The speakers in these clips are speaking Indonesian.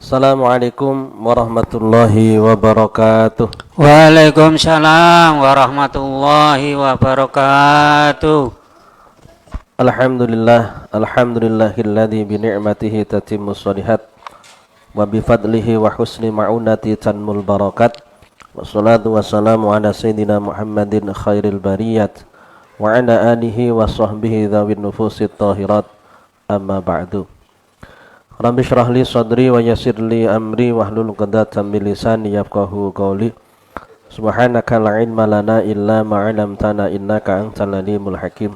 Assalamualaikum warahmatullahi wabarakatuh. Waalaikumsalam warahmatullahi wabarakatuh. Alhamdulillahilladzi bi ni'matihi tatimmus shalihat wa bi fadlihi wa husni ma'unati tanmul barakat. Wassalatu wassalamu ala sayyidina Muhammadin khairil bariyat wa ala alihi wa sahbihi dzawin nufusit tahirat. Amma ba'du. Rabbi shrah li sadri wa yassir li amri wahlul 'uqdatam min lisani yafqahu qawli. Subhanaka la ilma lana illa ma 'allamtana innaka antal alimul hakim.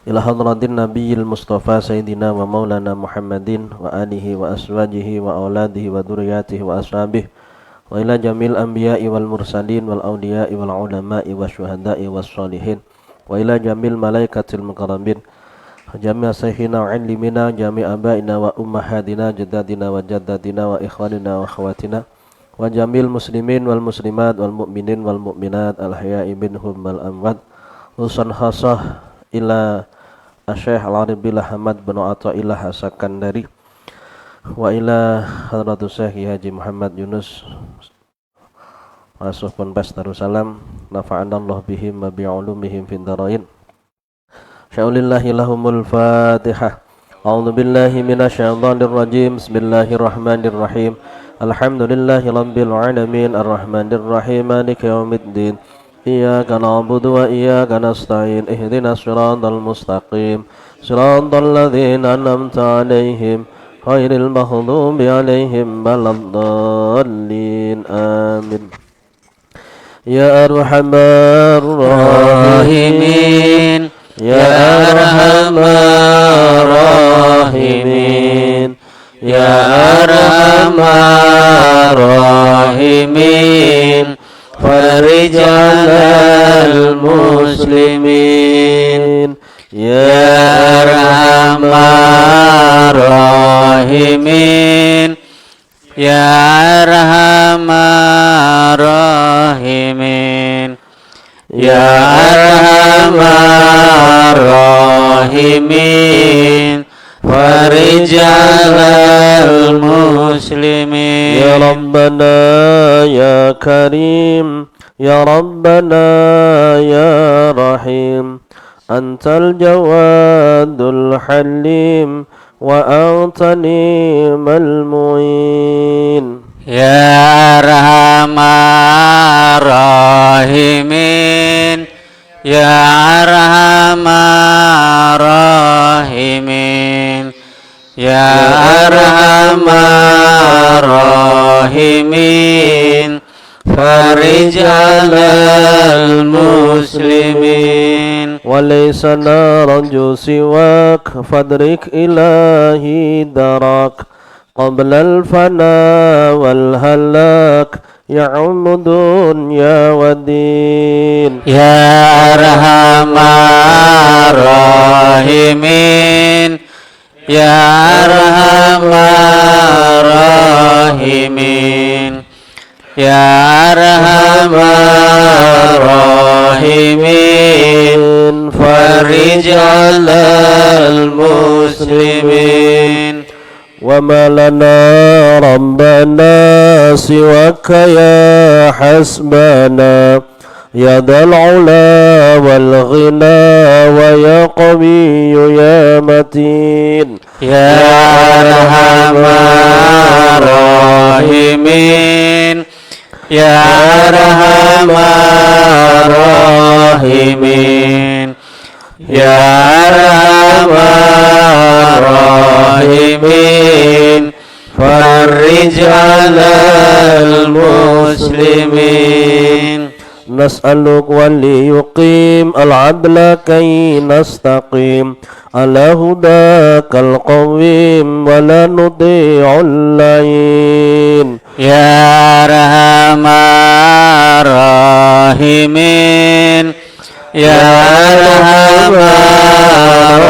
Ila hadratin nabiyil mustafa sayyidina wa maulana Muhammadin wa alihi wa aswajihi wa auladihi wa dzurriyyatihi wa ashabihi wa ila jamil anbiya'i wal mursalin wal awliya'i wal ulama'i wasyuhada'i wassalihin wa ila jamil malaikatil muqarrabin jami' sayyidina wa 'allimina jami' abaina wa ummahatina jaddadina wa jaddatina wa ikhwanina wa akhawatina wa jamil muslimin wal muslimat wal mu'minin wal mu'minat al ahya'i minhum wal amwat usan khasah ila Syekh Al-Arif Billah Hamad bin Athaillah As-Sakandari wa ila hadratus Syekh Haji Muhammad Yunus Asuh Ponpes Darussalam nafa'anallahu bihim wa bi'ulumihim fid dharain. Syaulillahi lahumul Fatihah. A'udzu billahi minasyaitonir rajim. Bismillahirrahmanirrahim. Alhamdulillahi rabbil alamin arrahmanir rahim maliki yaumiddin. Iyyaka na'budu wa iyyaka nasta'in ihdinas siratal mustaqim siratal ladzina an'amta 'alaihim ghairil maghdubi 'alaihim waladdallin amin. Ya arhamar rahimin ya arhamar rahimin ya arhamar rahimin Farijal muslimin ya arhamar rahimin ya arhamar rahimin ya arhamar rahimin Farijal muslimin ya Rabbana ya Karim ya Rabbana ya Rahim Antal Jawadul Halim wa antani malmuin ya Arhamar Rahimin ya Arhamar Rahimin ya Arhamar Rahimin Farijal muslimin walaysa narju siwak fadrik ilahi darak qabla al-fana wal halak ya'um dunya waddin ya arhamar rahimin ya arhamar rahimin ya arhamar rahimin farijal muslimin wa ma lana rabbana siwaka ya hasbana ya dal ula wal ghina wa ya qawiyyu ya matin ya arhamar rahimin ya arhamar rahimin ya arhamar rahimin farijal muslimin nas'aluk wali yuqim al-'adla kay nastaqim ala hudakal qawim wa la nuti'ul lain ya arhamar rahimin ya arhamar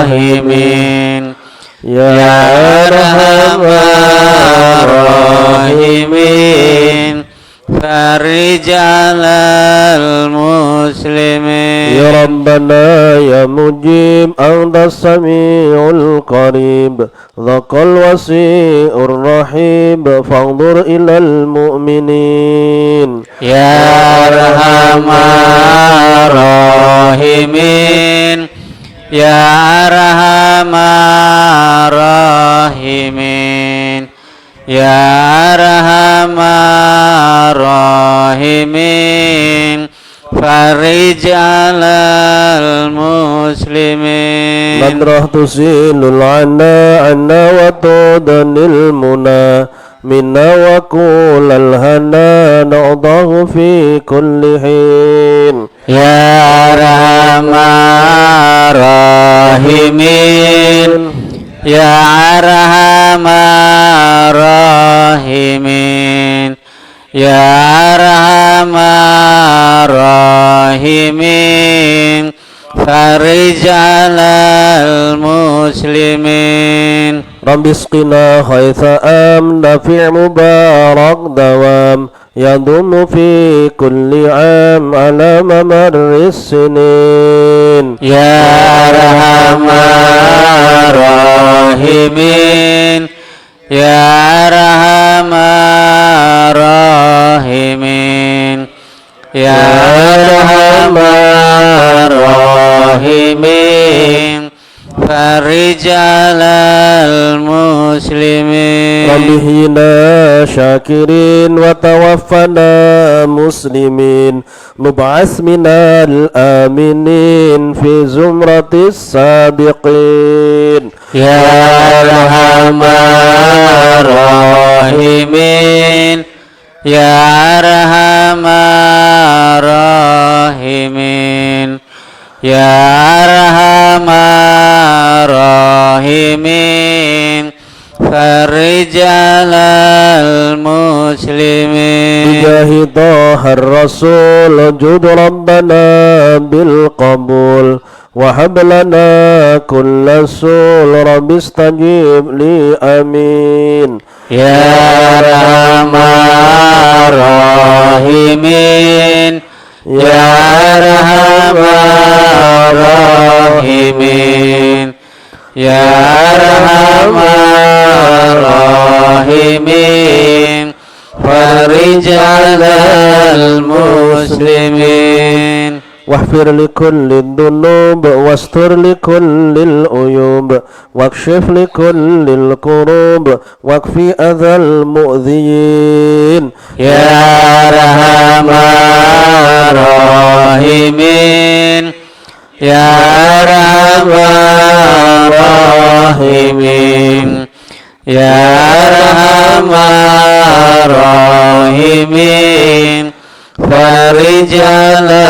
rahimin ya arhamar rahimin فرج على المسلمين يا ربنا يا مجيب أنت السميع القريب ذاك الوسيع الرحيم فانظر إلى المؤمنين يا أرحم الراحمين يا أرحم الراحمين يا أرحم الراحمين فرج على المسلمين نظرة تزيل العنا عنا وتودن المنى منا وكل الهنا نعضه في كل حين يا أرحم الراحمين يا أرحم الراحمين يا أرحم الراحمين فرج على المسلمين رب اسقنا خيث نافع مبارك دوام يدوم في كل عام على ممر السنين يا أرحم الراحمين يا أرحم الراحمين يا أرحم الراحمين فرج على المسلمين رب احينا شاكرين وتوفنا مسلمين نبعث من الآمنين في زمرة السابقين يا أرحم الراحمين يا أرحم الراحمين يا أرحم الراحمين فرج على المسلمين بجاه طه الرسول جود ربنا بالقبول وهب لنا كل سول رب استجيب لي آمين يا أرحم الراحمين يا أرحم الراحمين يا أرحم الراحمين فرج على المسلمين واغفر لكل الذنوب واستر لكل العيوب واكشف لكل الكروب واكفي أذى المؤذيين يا أرحم الراحمين يا أرحم الراحمين يا أرحم الراحمين فرج على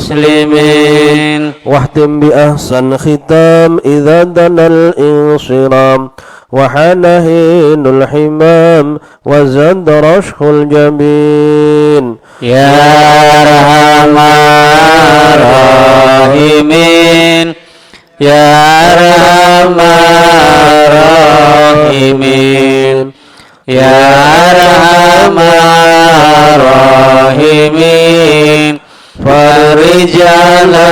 المسلمين واختم بأحسن ختام إذا دنا الانصرام وحان هين الحمام وزاد رشح الجبين يا أرحم الراحمين يا أرحم الراحمين يا أرحم الراحمين فرج على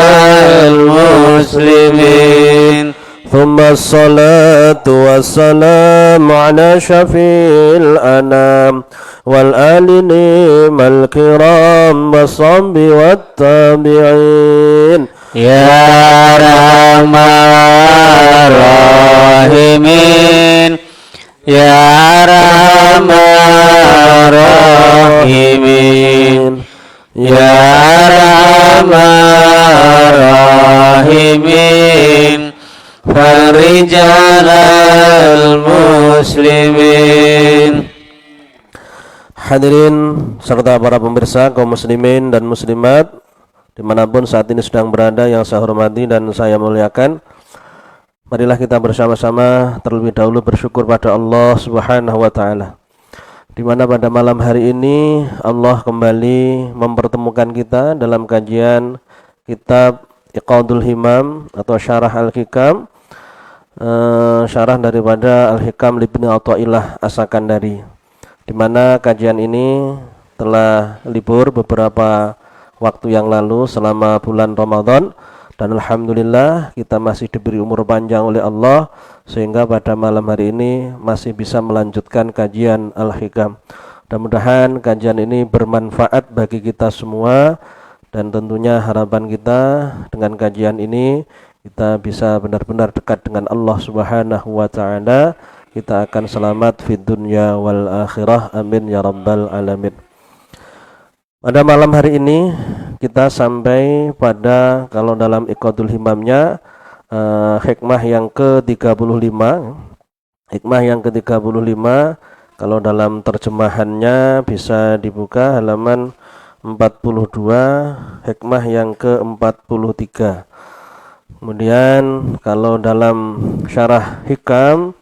المسلمين ثم الصلاة والسلام على شفيع الأنام والآل نعم الكرام والصحب والتابعين يا أرحم الراحمين يا أرحم الراحمين يا أرحم الراحمين فرج على المسلمين. Hadirin serta para pemirsa kaum muslimin dan muslimat dimanapun saat ini sedang berada yang saya hormati dan saya muliakan, marilah kita bersama-sama terlebih dahulu bersyukur pada Allah Subhanahu wa Ta'ala, di mana pada malam hari ini Allah kembali mempertemukan kita dalam kajian kitab Iqadul Himam atau Syarah Al-Hikam, syarah daripada Al-Hikam Libni Athaillah As-Sakandari. di mana kajian ini telah libur beberapa waktu yang lalu selama bulan Ramadan, dan alhamdulillah kita masih diberi umur panjang oleh Allah sehingga pada malam hari ini masih bisa melanjutkan kajian Al-Hikam. Mudah-mudahan kajian ini bermanfaat bagi kita semua, dan tentunya harapan kita dengan kajian ini kita bisa benar-benar dekat dengan Allah Subhanahu wa taala. Kita akan selamat fid dunya wal akhirah, amin ya rabbal alamin. Pada malam hari ini kita sampai pada, kalau dalam Iqadul Himamnya, hikmah yang ke-35. Hikmah yang ke-35, kalau dalam terjemahannya bisa dibuka halaman 42, hikmah yang ke-43. Kemudian kalau dalam syarah Hikam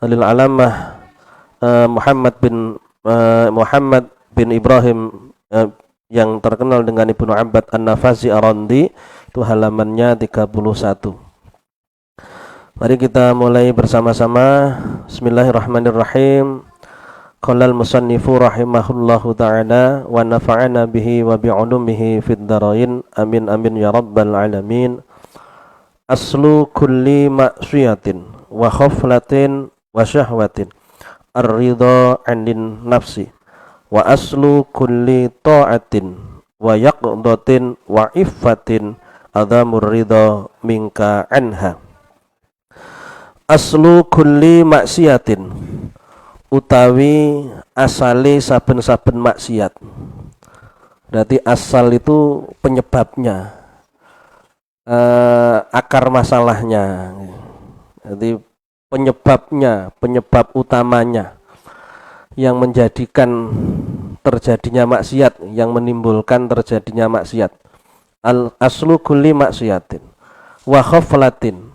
Lil Alamah Muhammad bin Ibrahim yang terkenal dengan Ibnu Abbad An-Nafazi Ar-Randi, itu halamannya 31. Mari kita mulai bersama-sama. Bismillahirrahmanirrahim. Qala al-musannifu rahimahullahu ta'ala wa nafa'ana bihi wa bi'ulumihi fid dharain, amin amin ya rabbal alamin. Aslu kulli ma'siyatin wa khaflatin wa syahwatin ar-ridha 'anil nafsi, wa aslu kulli ta'atin wa yaqdatin wa iffatin adamur ridha minka anha. Aslu kulli maksiatin, utawi asali saben-saben maksiat. Berarti asal itu penyebabnya, akar masalahnya. Jadi penyebabnya, penyebab utamanya yang menjadikan terjadinya maksiat, yang menimbulkan terjadinya maksiat. Aslu kulli maksiatin wa khaflatin,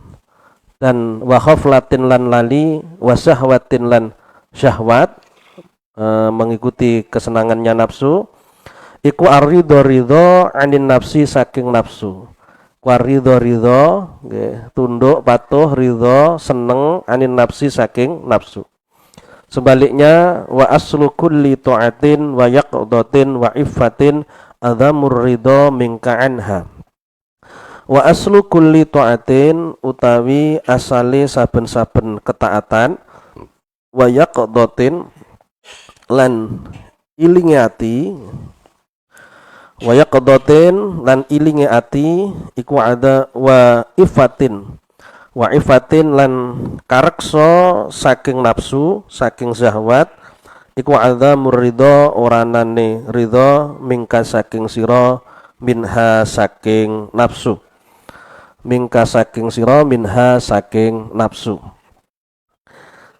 dan wa khaflatin lan lali, wa syahwatin lan syahwat, mengikuti kesenangannya nafsu. Iku ar-ridho, ridho anin nafsi, saking nafsu. Ridho, tunduk patuh, ridho seneng, anin nafsi, saking nafsu. Sebaliknya, wa aslu kulli ta'atin wa yaqdatin wa iffatin adamur ridho minka anha. Wa aslu kulli ta'atin, utawi asali saben-saben ketaatan, wa yaqdatin lan ilingi ati, wa yaqdatin lan ilingi ati, iku ada wa iffatin, wa iffatin lan kareksa saking nafsu, saking syahwat, iku ada murridho, oranane ridho, mingka saking sira, minha saking nafsu. Mingka saking sira, minha saking nafsu.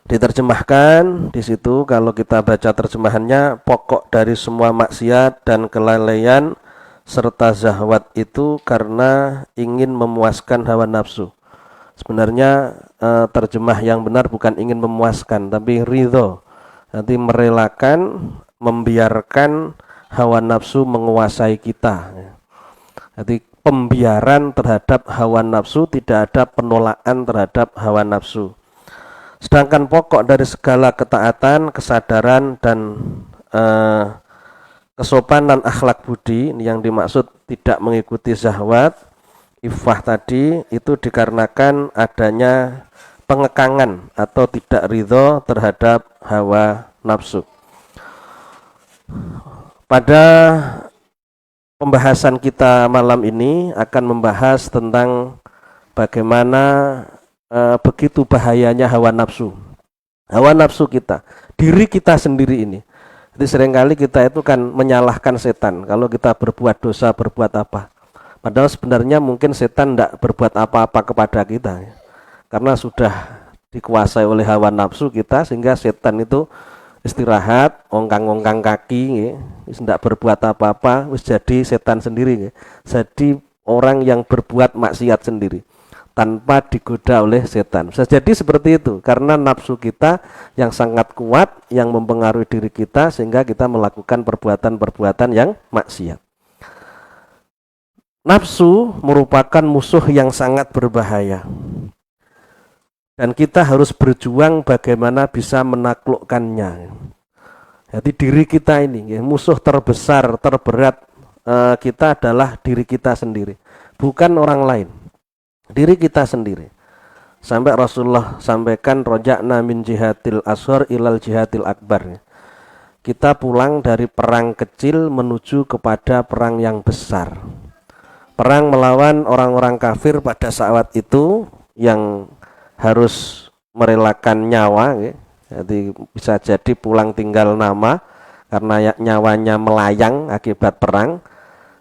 Diterjemahkan di situ, kalau kita baca terjemahannya, pokok dari semua maksiat dan kelalaian serta zahwat itu karena ingin memuaskan hawa nafsu. Sebenarnya terjemah yang benar bukan ingin memuaskan, tapi ridho. Nanti merelakan, membiarkan hawa nafsu menguasai kita. Jadi pembiaran terhadap hawa nafsu, tidak ada penolakan terhadap hawa nafsu. Sedangkan pokok dari segala ketaatan, kesadaran dan kesopanan akhlak budi, yang dimaksud tidak mengikuti syahwat, iffah tadi, itu dikarenakan adanya pengekangan atau tidak ridho terhadap hawa nafsu. Pada pembahasan kita malam ini akan membahas tentang bagaimana begitu bahayanya hawa nafsu. Hawa nafsu kita, diri kita sendiri ini. Jadi seringkali kita itu kan menyalahkan setan kalau kita berbuat dosa, berbuat apa. Padahal sebenarnya mungkin setan tidak berbuat apa-apa kepada kita, karena sudah dikuasai oleh hawa nafsu kita, sehingga setan itu istirahat, ongkang-ongkang kaki, tidak berbuat apa-apa, wis jadi setan sendiri, jadi orang yang berbuat maksiat sendiri tanpa digoda oleh setan. Bisa jadi seperti itu karena nafsu kita yang sangat kuat yang mempengaruhi diri kita sehingga kita melakukan perbuatan-perbuatan yang maksiat. Nafsu merupakan musuh yang sangat berbahaya. Dan kita harus berjuang bagaimana bisa menaklukkannya. Jadi diri kita ini musuh terbesar, terberat kita adalah diri kita sendiri, bukan orang lain. Diri kita sendiri. Sampai Rasulullah sampaikan roja'na min jihadil ashar ilal jihadil akbar. Kita pulang dari perang kecil menuju kepada perang yang besar. Perang melawan orang-orang kafir pada saat itu yang harus merelakan nyawa ya. Jadi bisa jadi pulang tinggal nama karena nyawanya melayang akibat perang.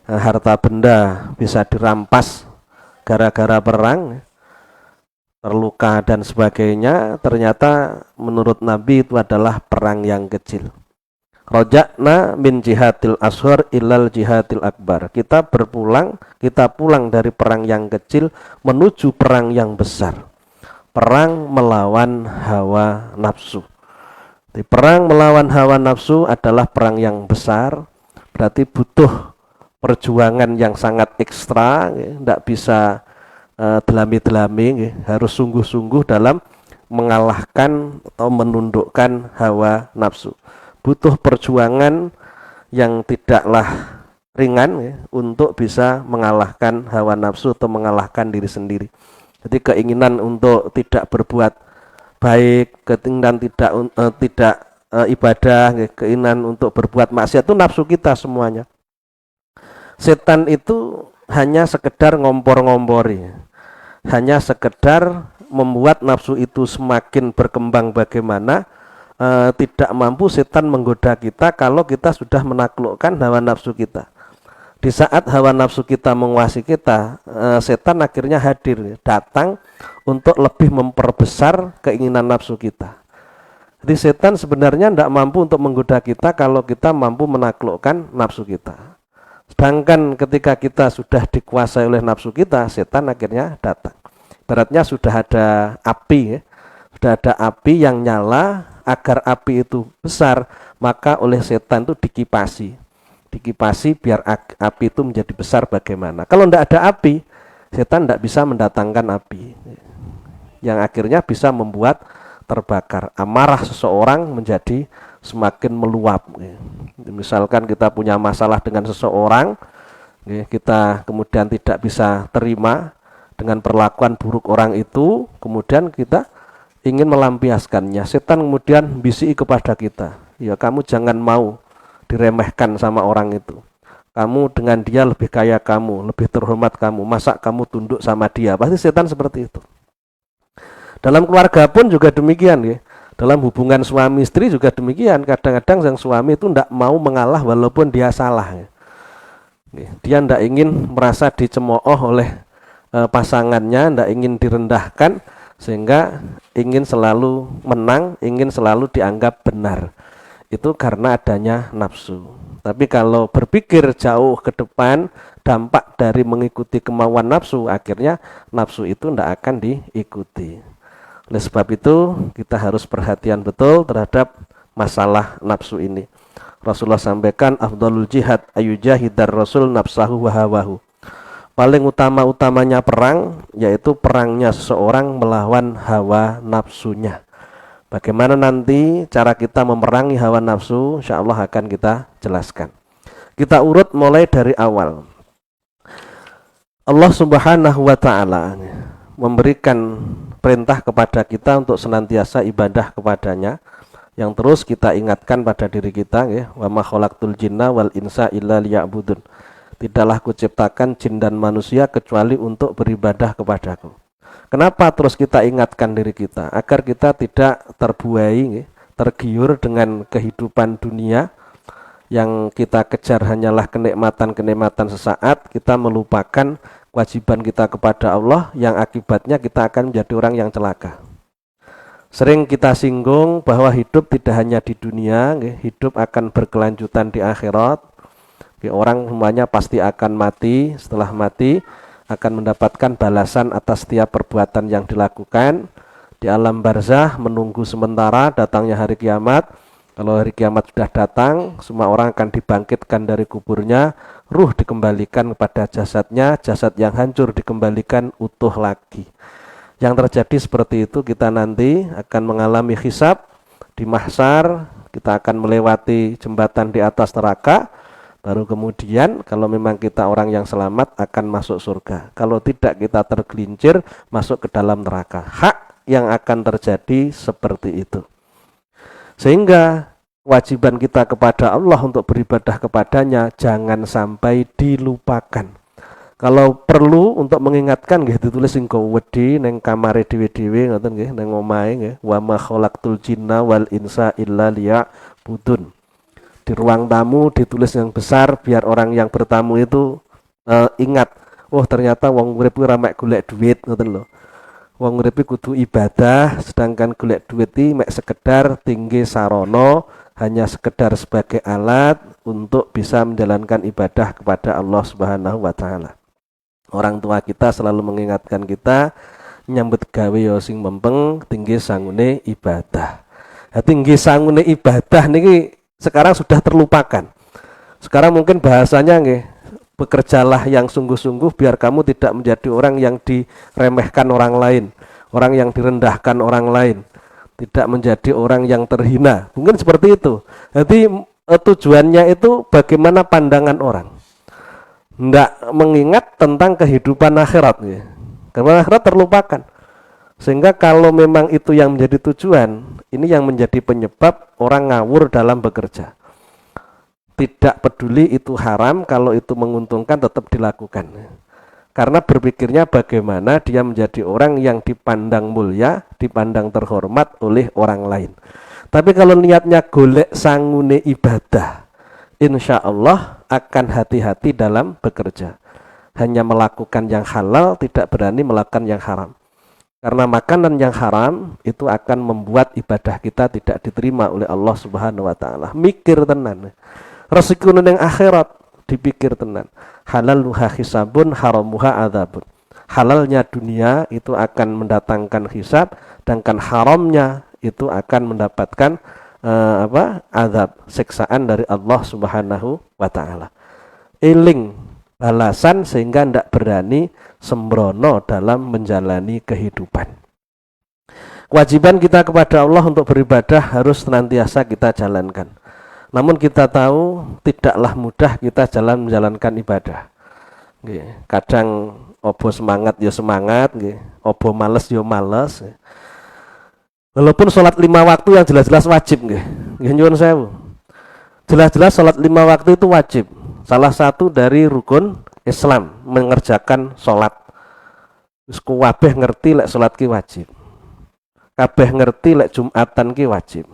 Harta benda bisa dirampas gara-gara perang, terluka dan sebagainya. Ternyata menurut Nabi itu adalah perang yang kecil. Roja'na min jihadil ashar ilal jihadil akbar. Kita pulang dari perang yang kecil menuju perang yang besar. Perang melawan hawa nafsu. Jadi, perang melawan hawa nafsu adalah perang yang besar, berarti butuh perjuangan yang sangat ekstra, tidak bisa delami-delami, harus sungguh-sungguh dalam mengalahkan atau menundukkan hawa nafsu. Butuh perjuangan yang tidaklah ringan untuk bisa mengalahkan hawa nafsu atau mengalahkan diri sendiri. Jadi keinginan untuk tidak berbuat baik, keinginan tidak ibadah, keinginan untuk berbuat maksiat itu nafsu kita semuanya. Setan itu hanya sekedar ngompor-ngompori, hanya sekedar membuat nafsu itu semakin berkembang. Bagaimana tidak mampu setan menggoda kita kalau kita sudah menaklukkan hawa nafsu kita. Di saat hawa nafsu kita menguasai kita, setan akhirnya hadir, datang untuk lebih memperbesar keinginan nafsu kita. Jadi setan sebenarnya tidak mampu untuk menggoda kita kalau kita mampu menaklukkan nafsu kita. Sedangkan ketika kita sudah dikuasai oleh nafsu kita, setan akhirnya datang. Ibaratnya sudah ada api, sudah ada api yang nyala. Agar api itu besar, maka oleh setan itu dikipasi biar api itu menjadi besar. Bagaimana? Kalau tidak ada api, setan tidak bisa mendatangkan api, yang akhirnya bisa membuat terbakar. Amarah seseorang menjadi semakin meluap. Misalkan kita punya masalah dengan seseorang, kita kemudian tidak bisa terima dengan perlakuan buruk orang itu, kemudian kita ingin melampiaskannya. Setan kemudian bisiki kepada kita, ya kamu jangan mau diremehkan sama orang itu. Kamu dengan dia lebih kaya kamu, lebih terhormat kamu, masa kamu tunduk sama dia? Pasti setan seperti itu. Dalam keluarga pun juga demikian ya. Dalam hubungan suami istri juga demikian. Kadang-kadang sang suami itu tidak mau mengalah walaupun dia salah ya. Dia tidak ingin merasa dicemooh oleh pasangannya, tidak ingin direndahkan, sehingga ingin selalu menang, ingin selalu dianggap benar. Itu karena adanya nafsu. Tapi kalau berpikir jauh ke depan, dampak dari mengikuti kemauan nafsu, akhirnya nafsu itu tidak akan diikuti. Oleh sebab itu kita harus perhatian betul terhadap masalah nafsu ini. Rasulullah sampaikan afdalul jihad ayujahidar rasul nafsahu wa hawahu. Paling utama-utamanya perang, yaitu perangnya seseorang melawan hawa nafsunya. Bagaimana nanti cara kita memerangi hawa nafsu, insya Allah akan kita jelaskan. Kita urut mulai dari awal. Allah Subhanahu wa ta'ala memberikan perintah kepada kita untuk senantiasa ibadah kepadanya, yang terus kita ingatkan pada diri kita, ya, wa ma khalaqtul jinna wal insa illa liya'budun. Tidaklah kuciptakan jin dan manusia kecuali untuk beribadah kepadaku. Kenapa terus kita ingatkan diri kita? Agar kita tidak terbuai, tergiur dengan kehidupan dunia. Yang kita kejar hanyalah kenikmatan-kenikmatan sesaat. Kita melupakan kewajiban kita kepada Allah, yang akibatnya kita akan menjadi orang yang celaka. Sering kita singgung bahwa hidup tidak hanya di dunia, hidup akan berkelanjutan di akhirat. Orang semuanya pasti akan mati. Setelah mati akan mendapatkan balasan atas setiap perbuatan yang dilakukan. Di alam barzah menunggu sementara datangnya hari kiamat. Kalau hari kiamat sudah datang, semua orang akan dibangkitkan dari kuburnya, ruh dikembalikan kepada jasadnya, jasad yang hancur dikembalikan utuh lagi. Yang terjadi seperti itu, kita nanti akan mengalami hisab di mahsyar. kita akan melewati jembatan di atas neraka, baru kemudian kalau memang kita orang yang selamat akan masuk surga. Kalau tidak kita tergelincir masuk ke dalam neraka. Hak yang akan terjadi seperti itu. Sehingga kewajiban kita kepada Allah untuk beribadah kepadanya jangan sampai dilupakan. Kalau perlu untuk mengingatkan nggih ditulis engko wedi ning kamare dhewe-dhewe ngoten nggih ning omahe nggih wa ma khalaqtul jinna wal insa illa liya'budun. Di ruang tamu ditulis yang besar biar orang yang bertamu itu ingat, oh ternyata wong urip ora mek golek duit ngoten lho. Wong urip kudu ibadah, sedangkan golek duit iki mek sekedar tinggi sarana, hanya sekedar sebagai alat untuk bisa menjalankan ibadah kepada Allah Subhanahu wa taala. Orang tua kita selalu mengingatkan kita nyambut gawe ya sing mempeng tinggi sangune ibadah. Tinggi sangune ibadah niki sekarang sudah terlupakan. Sekarang mungkin bahasanya nggih, bekerjalah yang sungguh-sungguh biar kamu tidak menjadi orang yang diremehkan orang lain, orang yang direndahkan orang lain, tidak menjadi orang yang terhina. Mungkin seperti itu. Jadi tujuannya itu bagaimana pandangan orang. Tidak mengingat tentang kehidupan akhirat ya. Karena akhirat terlupakan. Sehingga kalau memang itu yang menjadi tujuan, ini yang menjadi penyebab orang ngawur dalam bekerja. Tidak peduli itu haram, kalau itu menguntungkan tetap dilakukan. Karena berpikirnya bagaimana dia menjadi orang yang dipandang mulia, dipandang terhormat oleh orang lain. Tapi kalau niatnya golek sangune ibadah, insya Allah akan hati-hati dalam bekerja. Hanya melakukan yang halal, tidak berani melakukan yang haram. Karena makanan yang haram itu akan membuat ibadah kita tidak diterima oleh Allah Subhanahu wa taala. Mikir tenan. Resikonya yang akhirat dipikir tenan. Halaluha hisabun, haramuha adzabun. Halalnya dunia itu akan mendatangkan hisab, sedangkan haramnya itu akan mendapatkan azab, siksaan dari Allah Subhanahu wa taala. Eling balasan sehingga tidak berani sembrono dalam menjalani kehidupan. Kewajiban kita kepada Allah untuk beribadah harus senantiasa kita jalankan. Namun kita tahu tidaklah mudah kita menjalankan ibadah. Kadang obo semangat ya semangat, obo males ya males. Walaupun sholat 5 waktu yang jelas-jelas wajib, nyuwun sewu. Jelas-jelas sholat 5 waktu itu wajib. Salah satu dari rukun Islam mengerjakan sholat. Wis kabeh ngerti lek sholat ki wajib. Kabeh ngerti lek Jumatan ki wajib.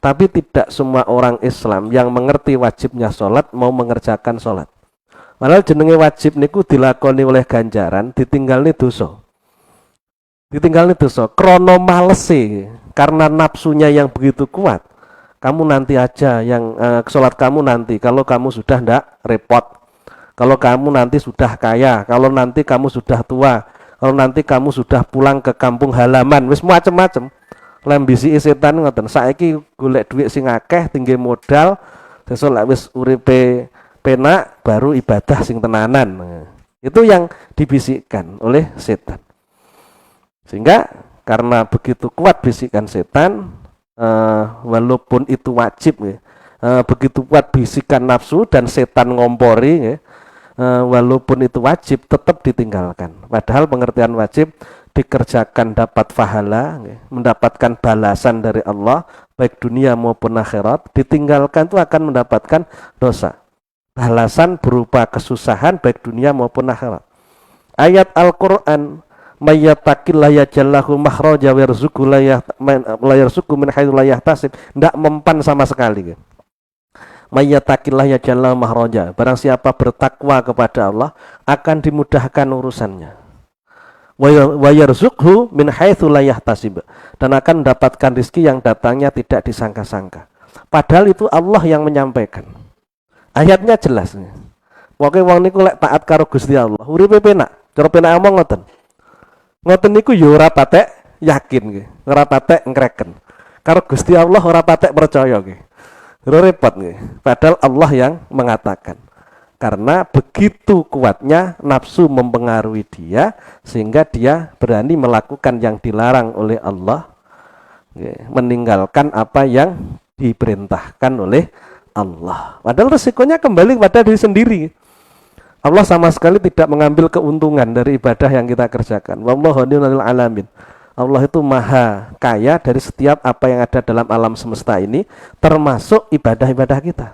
Tapi tidak semua orang Islam yang mengerti wajibnya sholat mau mengerjakan sholat. Padahal jenenge wajib niku dilakoni oleh ganjaran, ditinggalne dosa. Ditinggalne dosa krono malese karena nafsunya yang begitu kuat. Kamu nanti aja yang sholat kamu nanti kalau kamu sudah ndak repot. Kalau kamu nanti sudah kaya, kalau nanti kamu sudah tua, kalau nanti kamu sudah pulang ke kampung halaman, wis macem-macem. Lembisi setan ngoten. Saiki golek duit sing akeh, tinggi modal, sesuk lek wis uripe penak baru ibadah sing tenanan. Itu yang dibisikkan oleh setan. Sehingga karena begitu kuat bisikan setan, walaupun itu wajib begitu kuat bisikan nafsu dan setan ngompori walaupun itu wajib tetap ditinggalkan. Padahal pengertian wajib dikerjakan dapat pahala, mendapatkan balasan dari Allah baik dunia maupun akhirat. Ditinggalkan itu akan mendapatkan dosa, balasan berupa kesusahan baik dunia maupun akhirat. Ayat Al-Quran, mayyattaqillah yaj'allahu makhraja wa yarzuqhu min haitsu la yahtasib, ndak mempan sama sekali. Mayyattaqillah yaj'allahu makhraja, barang siapa bertakwa kepada Allah akan dimudahkan urusannya. Wa yarzuqhu min haitsu la yahtasib, dan akan mendapatkan rezeki yang datangnya tidak disangka-sangka. Padahal itu Allah yang menyampaikan. Ayatnya jelas. Pokoke wong niku lek taat karo Gusti Allah, uripe penak. Cara penak omong ngoten. Ngoten niku ya ora patek yakin nggih, ora patek ngreken. Karo Gusti Allah ora patek percaya nggih. Repot nggih. Padahal Allah yang mengatakan. Karena begitu kuatnya nafsu mempengaruhi dia sehingga dia berani melakukan yang dilarang oleh Allah, meninggalkan apa yang diperintahkan oleh Allah. Padahal resikonya kembali kepada diri sendiri. Allah sama sekali tidak mengambil keuntungan dari ibadah yang kita kerjakan. Wallahu ghaniyyun 'anil 'alamin. Allah itu maha kaya dari setiap apa yang ada dalam alam semesta ini, termasuk ibadah-ibadah kita.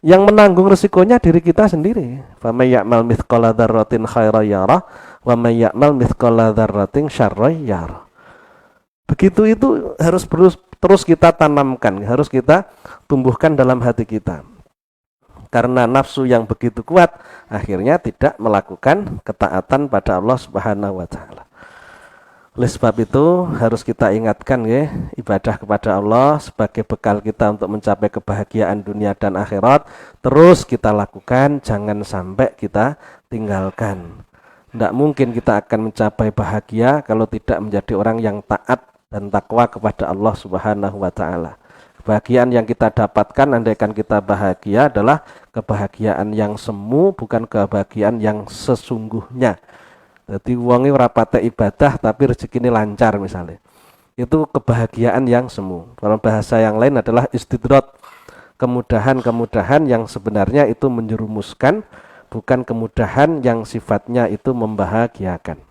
Yang menanggung resikonya diri kita sendiri. Faman ya'mal mithqala dzarratin khairan yarah wa man ya'mal mithqala dzarratin syarran yarah. Begitu itu harus terus kita tanamkan, harus kita tumbuhkan dalam hati kita. Karena nafsu yang begitu kuat akhirnya tidak melakukan ketaatan pada Allah Subhanahu wa taala. Oleh sebab itu harus kita ingatkan ya, ibadah kepada Allah sebagai bekal kita untuk mencapai kebahagiaan dunia dan akhirat terus kita lakukan, jangan sampai kita tinggalkan. Tidak mungkin kita akan mencapai bahagia kalau tidak menjadi orang yang taat dan takwa kepada Allah Subhanahu wa taala. Kebahagiaan yang kita dapatkan andaikan kita bahagia adalah kebahagiaan yang semu, bukan kebahagiaan yang sesungguhnya. Jadi wonge ora patek ibadah tapi rezekine lancar misalnya. Itu kebahagiaan yang semu. Dalam bahasa yang lain adalah istidrat. Kemudahan-kemudahan yang sebenarnya itu menjerumuskan, bukan kemudahan yang sifatnya itu membahagiakan.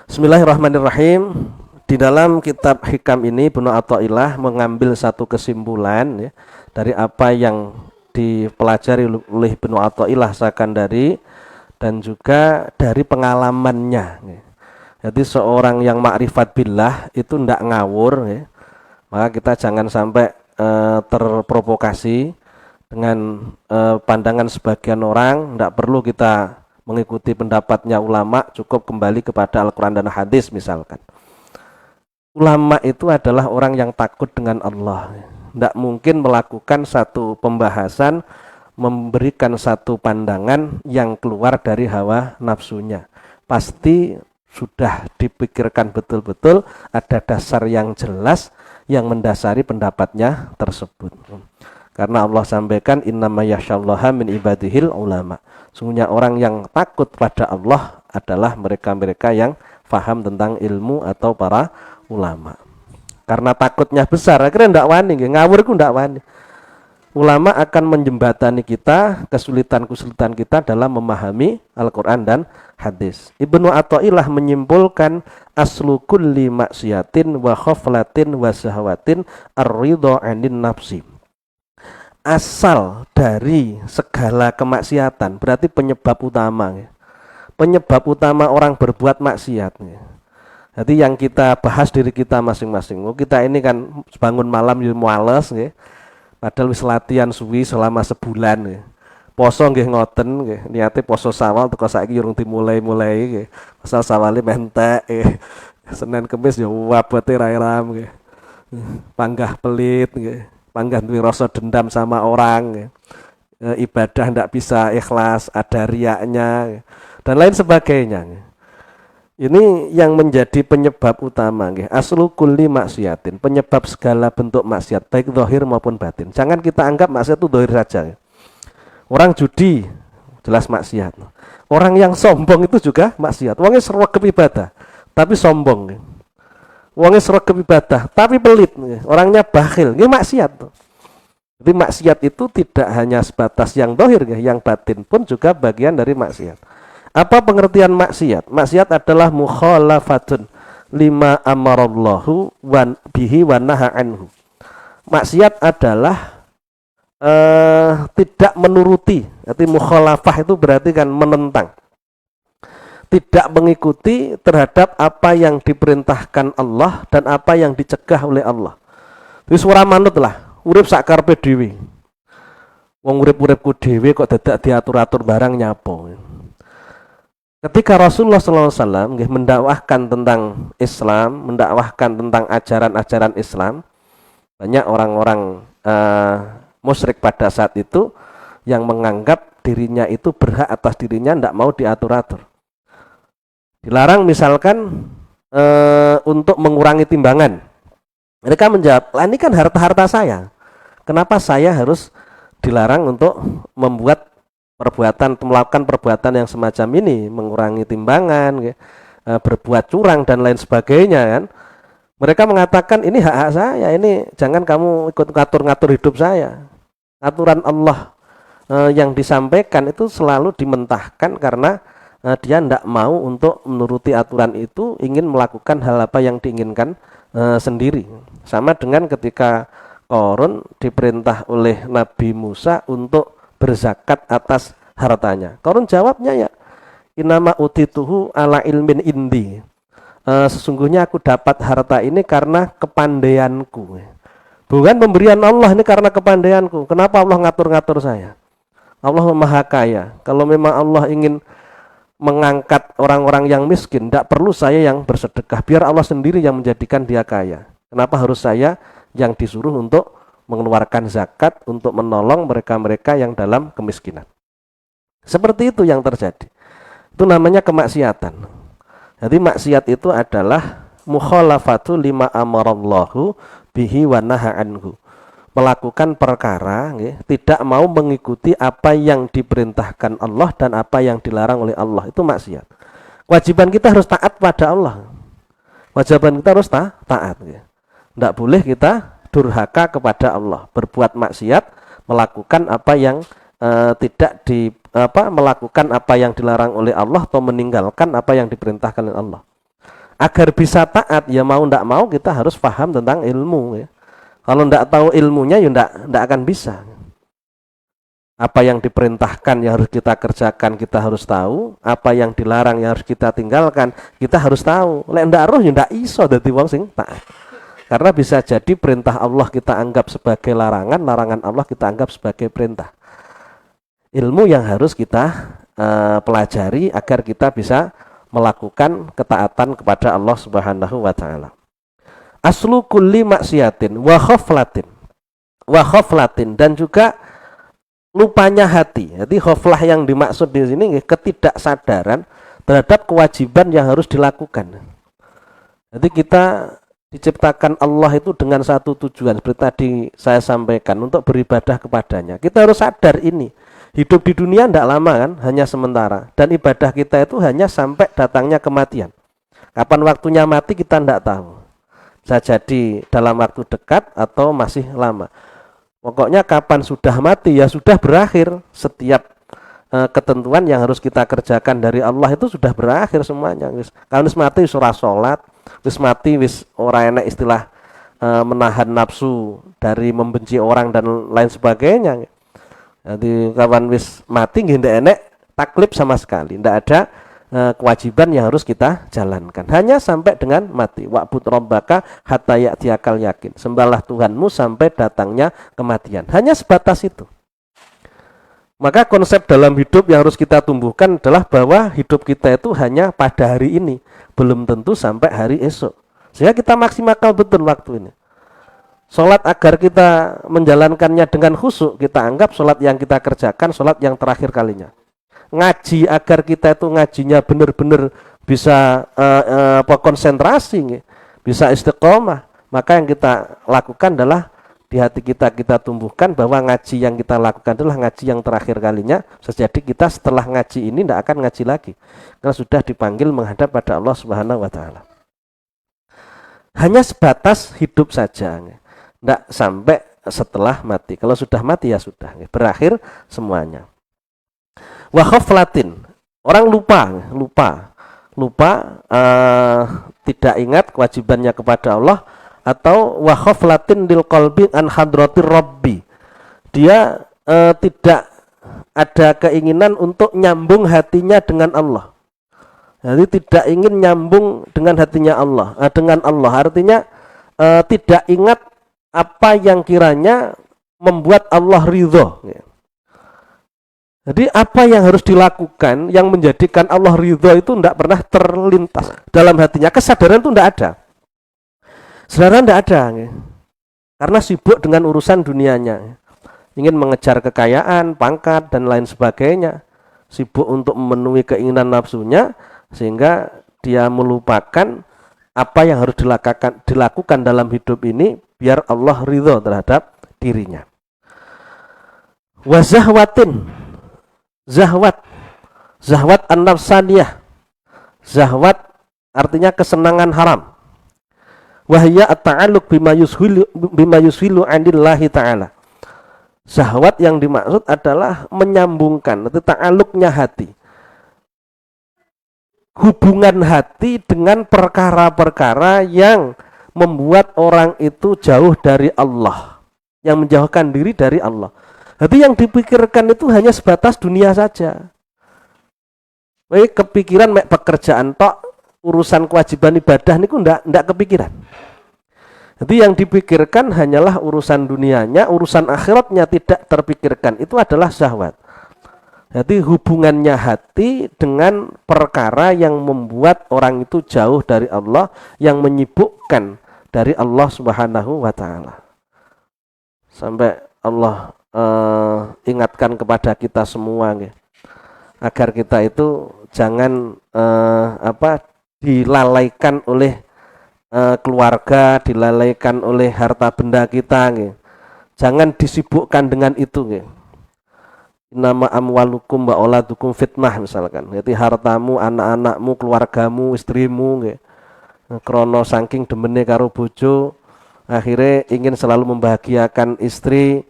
Bismillahirrahmanirrahim. Di dalam kitab Hikam ini Ibnu Athaillah mengambil satu kesimpulan ya, dari apa yang dipelajari oleh Ibnu Athaillah Sakandari dan juga dari pengalamannya. Jadi seorang yang makrifat billah itu tidak ngawur ya. Maka kita jangan sampai terprovokasi dengan pandangan sebagian orang. Tidak perlu kita mengikuti pendapatnya ulama, cukup kembali kepada Al-Quran dan hadis misalkan. Ulama itu adalah orang yang takut dengan Allah. Tidak mungkin melakukan satu pembahasan, memberikan satu pandangan yang keluar dari hawa nafsunya. Pasti sudah dipikirkan betul-betul, ada dasar yang jelas yang mendasari pendapatnya tersebut. Karena Allah sampaikan innama yakhsyallaha min ibadihil ulama. Sungguhnya orang yang takut pada Allah adalah mereka-mereka yang faham tentang ilmu atau para ulama. Karena takutnya besar, akhirnya ndak wani, ngawur ku ndak wani. Ulama akan menjembatani kita, kesulitan-kesulitan kita dalam memahami Al-Quran dan hadis. Ibnu Athaillah menyimpulkan aslu kulli maksiatin wa khaflatin wa sahwatin ar-ridha 'anin nafsi. Asal dari segala kemaksiatan berarti penyebab utama ya. Penyebab utama orang berbuat maksiat ya. Jadi yang kita bahas diri kita masing-masing. Kita ini kan bangun malam ya males ya. Padahal wis latihan suwi selama sebulan ya. Poso nggih ngoten nggih, niate poso Sawal teko saiki urung dimulai-mulai nggih. Asal Sawale mentek Senin Kamis ya wabote ra iram nggih. Panggah pelit nggih, panggah duwe rasa dendam sama orang nggih. Ibadah ndak bisa ikhlas, ada riaknya dan lain sebagainya. Ini yang menjadi penyebab utama nggih. Aslu kulli maksiatin, penyebab segala bentuk maksiat baik zahir maupun batin. Jangan kita anggap maksiat itu zahir saja. Orang judi jelas maksiat. Orang yang sombong itu juga maksiat. Wongnya sregep ibadah tapi sombong. Wongnya sregep ibadah tapi pelit. Orangnya bakhil, nggih maksiat. Jadi maksiat itu tidak hanya sebatas yang zahir, yang batin pun juga bagian dari maksiat. Apa pengertian maksiat? Maksiat adalah mukhalafatun lima amarallahu bihi wa naha anhu. Maksiat adalah tidak menuruti. Jadi mukhalafah itu berarti kan menentang. Tidak mengikuti terhadap apa yang diperintahkan Allah dan apa yang dicegah oleh Allah. Wis ora manut lah, urip sak karepe dhewe. Wong urip-uripku dhewe kok dadak diatur-atur barang nyapo. Ketika Rasulullah SAW mendakwahkan tentang Islam, mendakwahkan tentang ajaran-ajaran Islam, banyak orang-orang musyrik pada saat itu yang menganggap dirinya itu berhak atas dirinya, tidak mau diatur-atur. Dilarang misalkan untuk mengurangi timbangan. Mereka menjawab, lah ini kan harta-harta saya. Kenapa saya harus dilarang untuk melakukan perbuatan yang semacam ini, mengurangi timbangan, berbuat curang dan lain sebagainya kan? Mereka mengatakan ini hak-hak saya, ini jangan kamu ikut ngatur-ngatur hidup saya. Aturan Allah yang disampaikan itu selalu dimentahkan karena dia tidak mau untuk menuruti aturan itu, ingin melakukan hal apa yang diinginkan sendiri. Sama dengan ketika Qarun diperintah oleh Nabi Musa untuk berzakat atas hartanya. Qarun jawabnya ya, innama utituhu ala ilmin indi. Sesungguhnya aku dapat harta ini karena kepandaianku. Bukan pemberian Allah, ini karena kepandaianku. Kenapa Allah ngatur-ngatur saya? Allah Maha Kaya. Kalau memang Allah ingin mengangkat orang-orang yang miskin, tidak perlu saya yang bersedekah. Biar Allah sendiri yang menjadikan dia kaya. Kenapa harus saya yang disuruh untuk mengeluarkan zakat, untuk menolong mereka-mereka yang dalam kemiskinan? Seperti itu yang terjadi. Itu namanya kemaksiatan. Jadi maksiat itu adalah mukhalafatu lima amarallahu bihi wa naha anhu. Melakukan perkara tidak mau mengikuti apa yang diperintahkan Allah dan apa yang dilarang oleh Allah, itu maksiat. Kewajiban kita harus taat pada Allah. Kewajiban kita harus taat. Tidak boleh kita durhaka kepada Allah, berbuat maksiat, melakukan apa yang melakukan apa yang dilarang oleh Allah atau meninggalkan apa yang diperintahkan oleh Allah. Agar bisa taat, ya mau tidak mau kita harus paham tentang ilmu. Kalau tidak tahu ilmunya, ya tidak akan bisa. Apa yang diperintahkan yang harus kita kerjakan, kita harus tahu. Apa yang dilarang yang harus kita tinggalkan, kita harus tahu. Lek ndak roh ya ndak iso dadi wong sing taat. Karena bisa jadi perintah Allah kita anggap sebagai larangan, larangan Allah kita anggap sebagai perintah. Ilmu yang harus kita pelajari agar kita bisa melakukan ketaatan kepada Allah Subhanahu wa taala. Aslu kulli maksiatin wa khaflatin dan juga lupanya hati. Jadi khaflah yang dimaksud di sini ketidaksadaran terhadap kewajiban yang harus dilakukan. Jadi kita diciptakan Allah itu dengan satu tujuan, seperti tadi saya sampaikan, untuk beribadah kepadanya. Kita harus sadar ini. Hidup di dunia tidak lama kan, hanya sementara. Dan ibadah kita itu hanya sampai datangnya kematian. Kapan waktunya mati kita tidak tahu. Bisa jadi dalam waktu dekat atau masih lama. Pokoknya kapan sudah mati ya sudah berakhir. Setiap ketentuan yang harus kita kerjakan dari Allah itu sudah berakhir semuanya. Kalau wis mati wis ora salat, wis mati wis ora enak istilah menahan nafsu dari membenci orang dan lain sebagainya. Jadi kawan wis mati nggih ndak enek taklif sama sekali, ndak ada kewajiban yang harus kita jalankan. Hanya sampai dengan mati. Wa'bud rabbaka hatta ya'tiyakal yakin. Sembahlah Tuhanmu sampai datangnya kematian. Hanya sebatas itu. Maka konsep dalam hidup yang harus kita tumbuhkan adalah bahwa hidup kita itu hanya pada hari ini, belum tentu sampai hari esok. Sehingga kita maksimalkan betul waktu ini. Sholat agar kita menjalankannya dengan khusyuk, kita anggap sholat yang kita kerjakan sholat yang terakhir kalinya. Ngaji agar kita itu ngajinya benar-benar bisa konsentrasi, bisa istiqomah. Maka yang kita lakukan adalah di hati kita tumbuhkan bahwa ngaji yang kita lakukan adalah ngaji yang terakhir kalinya. Jadi kita setelah ngaji ini tidak akan ngaji lagi, karena sudah dipanggil menghadap pada Allah Subhanahu wa taala. Hanya sebatas hidup saja. Tidak sampai setelah mati. Kalau sudah mati ya sudah, berakhir semuanya. Wa khaflatin, orang lupa, tidak ingat kewajibannya kepada Allah, atau wa khaflatin lil qalbi an hadratir rabbi. Dia tidak ada keinginan untuk nyambung hatinya dengan Allah. Jadi tidak ingin nyambung dengan hatinya Allah, dengan Allah. Artinya tidak ingat apa yang kiranya membuat Allah ridho. Jadi apa yang harus dilakukan yang menjadikan Allah ridho itu tidak pernah terlintas dalam hatinya. Kesadaran itu tidak ada. Kesadaran tidak ada. Karena sibuk dengan urusan dunianya. Ingin mengejar kekayaan, pangkat, dan lain sebagainya. Sibuk untuk memenuhi keinginan nafsunya, sehingga dia melupakan apa yang harus dilakukan dalam hidup ini biar Allah ridho terhadap dirinya. Wazahwatin, zahwat an-nafsaniyah. Zahwat artinya kesenangan haram. Wahya at-ta'alluq bima yushilu 'anillahi ta'ala. Syahwat yang dimaksud adalah menyambungkan, itu ta'alluqnya hati. Hubungan hati dengan perkara-perkara yang membuat orang itu jauh dari Allah, yang menjauhkan diri dari Allah. Jadi yang dipikirkan itu hanya sebatas dunia saja. Baik kepikiran mek pekerjaan tok, urusan kewajiban ibadah niku ndak kepikiran. Jadi yang dipikirkan hanyalah urusan dunianya, urusan akhiratnya tidak terpikirkan. Itu adalah syahwat. Jadi hubungannya hati dengan perkara yang membuat orang itu jauh dari Allah, yang menyibukkan dari Allah Subhanahu wa taala. Sampai Allah ingatkan kepada kita semua agar kita itu jangan dilalaikan oleh keluarga, dilalaikan oleh harta benda kita. Jangan disibukkan dengan itu. Nama amwalukum wa auladukum fitnah misalkan. Jadi hartamu, anak-anakmu, keluargamu, istrimu krono saking demene karo bojo, akhirnya ingin selalu membahagiakan istri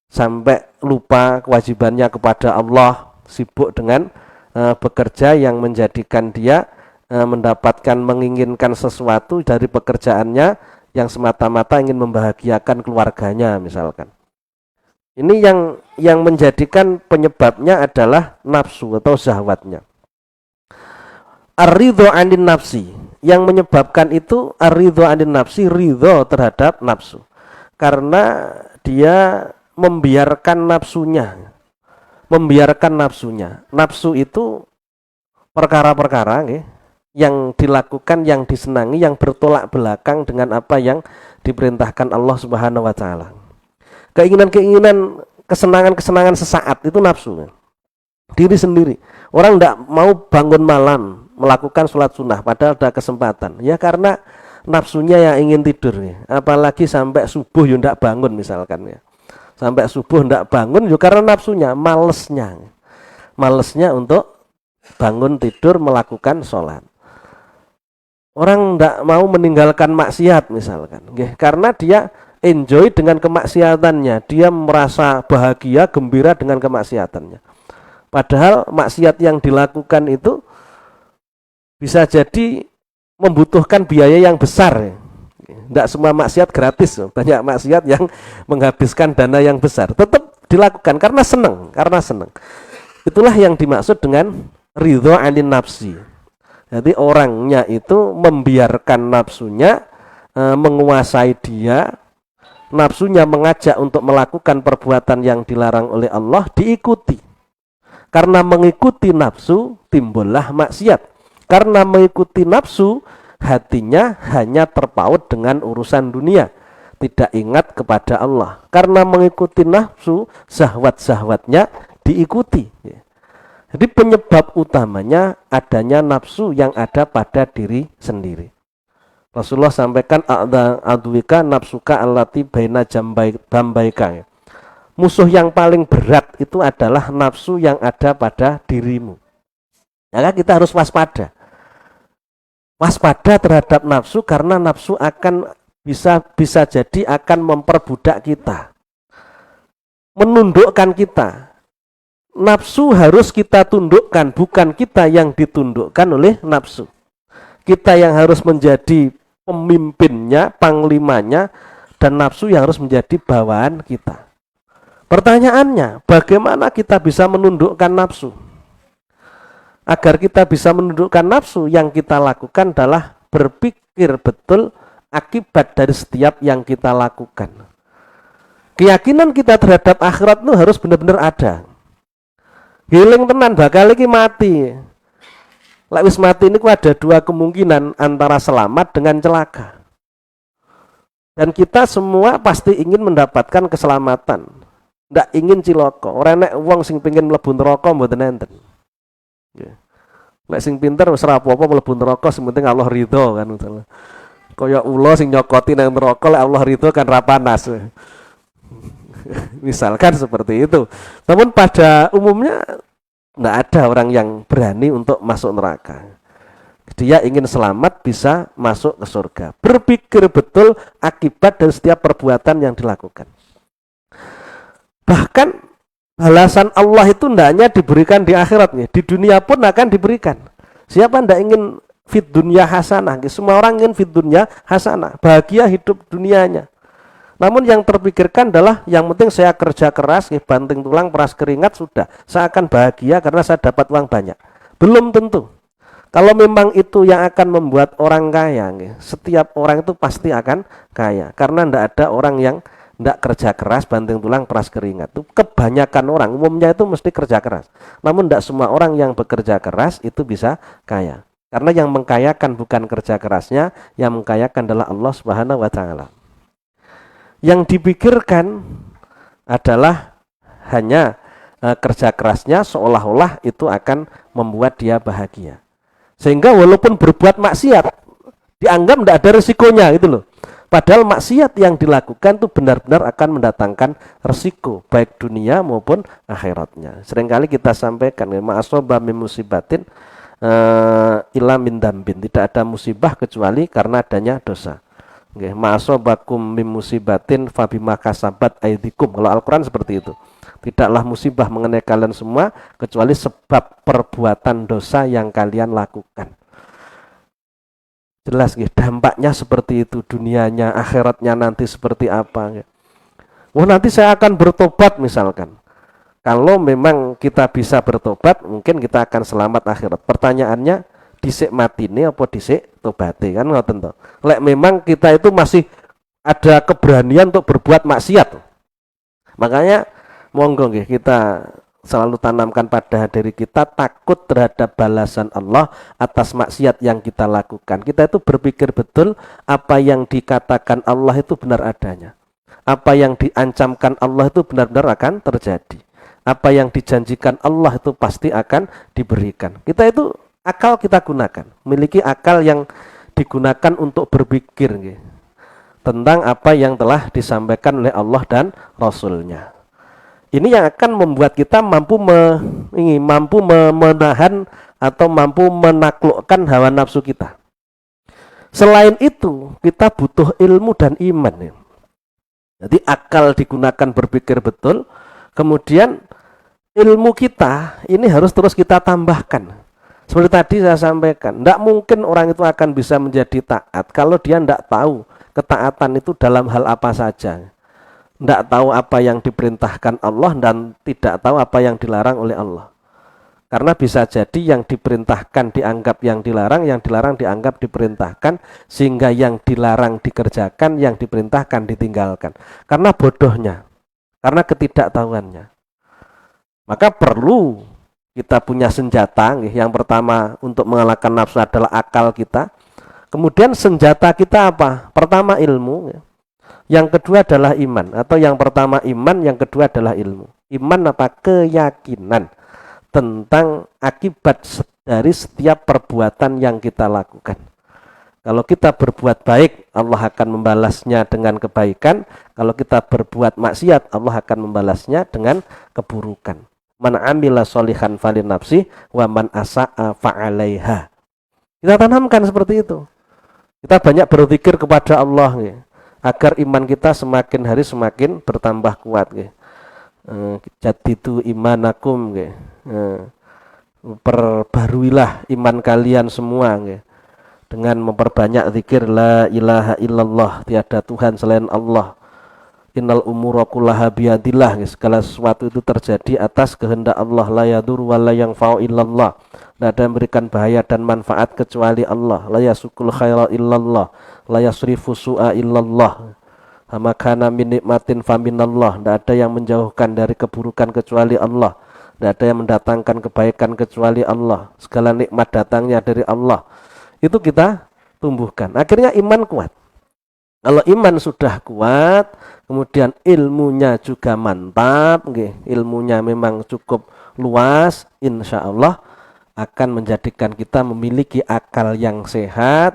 sampai lupa kewajibannya kepada Allah, sibuk dengan bekerja yang menjadikan dia mendapatkan, menginginkan sesuatu dari pekerjaannya yang semata-mata ingin membahagiakan keluarganya misalkan. Ini yang menjadikan penyebabnya adalah nafsu atau syahwatnya. Ar-ridho anin nafsi, yang menyebabkan itu ar-ridho anin nafsi, ridho terhadap nafsu, karena dia membiarkan nafsunya. Nafsu itu perkara-perkara yang dilakukan, yang disenangi, yang bertolak belakang dengan apa yang diperintahkan Allah Subhanahu wa taala. Keinginan-keinginan, kesenangan-kesenangan sesaat itu nafsu. Diri sendiri. Orang tidak mau bangun malam melakukan sholat sunnah padahal ada kesempatan. Ya karena nafsunya yang ingin tidur. Apalagi sampai subuh ya tidak bangun misalkan ya. Sampai subuh tidak bangun ya karena nafsunya, malesnya untuk bangun tidur melakukan sholat. Orang tidak mau meninggalkan maksiat misalkan, karena dia enjoy dengan kemaksiatannya, dia merasa bahagia, gembira dengan kemaksiatannya. Padahal maksiat yang dilakukan itu bisa jadi membutuhkan biaya yang besar. Tidak semua maksiat gratis, banyak maksiat yang menghabiskan dana yang besar. Tetap dilakukan karena senang. Itulah yang dimaksud dengan ridho anin nafsi. Jadi orangnya itu membiarkan nafsunya menguasai dia, nafsunya mengajak untuk melakukan perbuatan yang dilarang oleh Allah, diikuti. Karena mengikuti nafsu timbullah maksiat. Karena mengikuti nafsu, hatinya hanya terpaut dengan urusan dunia, tidak ingat kepada Allah. Karena mengikuti nafsu, syahwat-syahwatnya diikuti. Jadi penyebab utamanya adanya nafsu yang ada pada diri sendiri. Rasulullah sampaikan adwika nafsuka allati baina jambaika. Musuh yang paling berat itu adalah nafsu yang ada pada dirimu. Maka kita harus waspada. Waspada terhadap nafsu karena nafsu akan bisa jadi akan memperbudak kita. Menundukkan kita. Nafsu harus kita tundukkan, bukan kita yang ditundukkan oleh nafsu. Kita yang harus menjadi pemimpinnya, panglimanya, dan nafsu yang harus menjadi bawaan kita. Pertanyaannya, bagaimana kita bisa menundukkan nafsu? Agar kita bisa menundukkan nafsu, yang kita lakukan adalah berpikir betul akibat dari setiap yang kita lakukan. Keyakinan kita terhadap akhirat itu harus benar-benar ada. Giling tenan bakal iki mati. Lek wis mati ini ada dua kemungkinan, antara selamat dengan celaka. Dan kita semua pasti ingin mendapatkan keselamatan. Ndak ingin cilaka. Ora nek wong sing pengin mlebu neraka mboten enten. Nggih. Lek sing pinter wis ora apa-apa mlebu neraka, sing penting Allah ridho kan. Kaya ula sing nyokoti nang neraka lek Allah ridho kan ra panas. Misalkan seperti itu. Namun pada umumnya tidak ada orang yang berani untuk masuk neraka. Dia ingin selamat, bisa masuk ke surga. Berpikir betul akibat dari setiap perbuatan yang dilakukan. Bahkan balasan Allah itu tidak hanya diberikan di akhiratnya, di dunia pun akan diberikan. Siapa tidak ingin fit dunia hasanah? Semua orang ingin fit dunia hasanah, bahagia hidup dunianya. Namun yang terpikirkan adalah yang penting saya kerja keras, banting tulang, peras keringat, sudah. Saya akan bahagia karena saya dapat uang banyak. Belum tentu. Kalau memang itu yang akan membuat orang kaya, setiap orang itu pasti akan kaya. Karena tidak ada orang yang tidak kerja keras, banting tulang, peras keringat. Itu kebanyakan orang, umumnya itu mesti kerja keras. Namun tidak semua orang yang bekerja keras itu bisa kaya. Karena yang mengkayakan bukan kerja kerasnya, yang mengkayakan adalah Allah Subhanahu wa Ta'ala. Yang dipikirkan adalah hanya kerja kerasnya, seolah-olah itu akan membuat dia bahagia. Sehingga walaupun berbuat maksiat dianggap tidak ada resikonya gitu loh. Padahal maksiat yang dilakukan itu benar-benar akan mendatangkan resiko baik dunia maupun akhiratnya. Seringkali kita sampaikan ma'asoba min musibatin illa min dambin. Tidak ada musibah kecuali karena adanya dosa. Ma'asobakum min musibatin fabima kasabat aidikum. Kalau Al-Quran seperti itu. Tidaklah musibah mengenai kalian semua kecuali sebab perbuatan dosa yang kalian lakukan. Jelas dampaknya seperti itu, dunianya, akhiratnya nanti seperti apa. Nanti saya akan bertobat misalkan. Kalau memang kita bisa bertobat, mungkin kita akan selamat akhirat. Pertanyaannya, dhisik matine apa dhisik tobate, kan ngoten to. Lek memang kita itu masih ada keberanian untuk berbuat maksiat. Makanya monggo nggih kita selalu tanamkan pada diri kita takut terhadap balasan Allah atas maksiat yang kita lakukan. Kita itu berpikir betul apa yang dikatakan Allah itu benar adanya. Apa yang diancamkan Allah itu benar-benar akan terjadi. Apa yang dijanjikan Allah itu pasti akan diberikan. Kita itu akal kita gunakan, memiliki akal yang digunakan untuk berpikir tentang apa yang telah disampaikan oleh Allah dan Rasul-Nya. Ini yang akan membuat kita mampu menahan atau mampu menaklukkan hawa nafsu kita. Selain itu, kita butuh ilmu dan iman. Jadi akal digunakan berpikir betul, kemudian ilmu kita ini harus terus kita tambahkan. Seperti tadi saya sampaikan, tidak mungkin orang itu akan bisa menjadi taat kalau dia tidak tahu ketaatan itu dalam hal apa saja. Tidak tahu apa yang diperintahkan Allah dan tidak tahu apa yang dilarang oleh Allah. Karena bisa jadi yang diperintahkan dianggap yang dilarang dianggap diperintahkan, sehingga yang dilarang dikerjakan, yang diperintahkan ditinggalkan. Karena bodohnya, karena ketidaktahuannya. Maka perlu kita punya senjata. Yang pertama untuk mengalahkan nafsu adalah akal kita. Kemudian senjata kita apa? Pertama ilmu. Yang kedua adalah iman. Atau yang pertama iman, yang kedua adalah ilmu. Iman apa? Keyakinan tentang akibat dari setiap perbuatan yang kita lakukan. Kalau kita berbuat baik, Allah akan membalasnya dengan kebaikan. Kalau kita berbuat maksiat, Allah akan membalasnya dengan keburukan. Man amila sholihan falinafsi wa man asa'a fa'alaiha. Kita tanamkan seperti itu. Kita banyak berpikir kepada Allah agar iman kita semakin hari semakin bertambah kuat. Jadidu imanakum. Perbaruilah iman kalian semua dengan memperbanyak zikir la ilaha illallah, tiada Tuhan selain Allah. Innal umura kullaha biyadillah, segala sesuatu itu terjadi atas kehendak Allah. La yadur wa la yanfa'u illallah, tidak ada yang memberikan bahaya dan manfaat kecuali Allah. La yasukul khaira illallah, la yasrifu su'a illallah, hamakana min nikmatin faminallah, tidak ada yang menjauhkan dari keburukan kecuali Allah, tidak ada yang mendatangkan kebaikan kecuali Allah. Segala nikmat datangnya dari Allah. Itu kita tumbuhkan, akhirnya iman kuat. Kalau iman sudah kuat, kemudian ilmunya juga mantap, ilmunya memang cukup luas, insya Allah akan menjadikan kita memiliki akal yang sehat,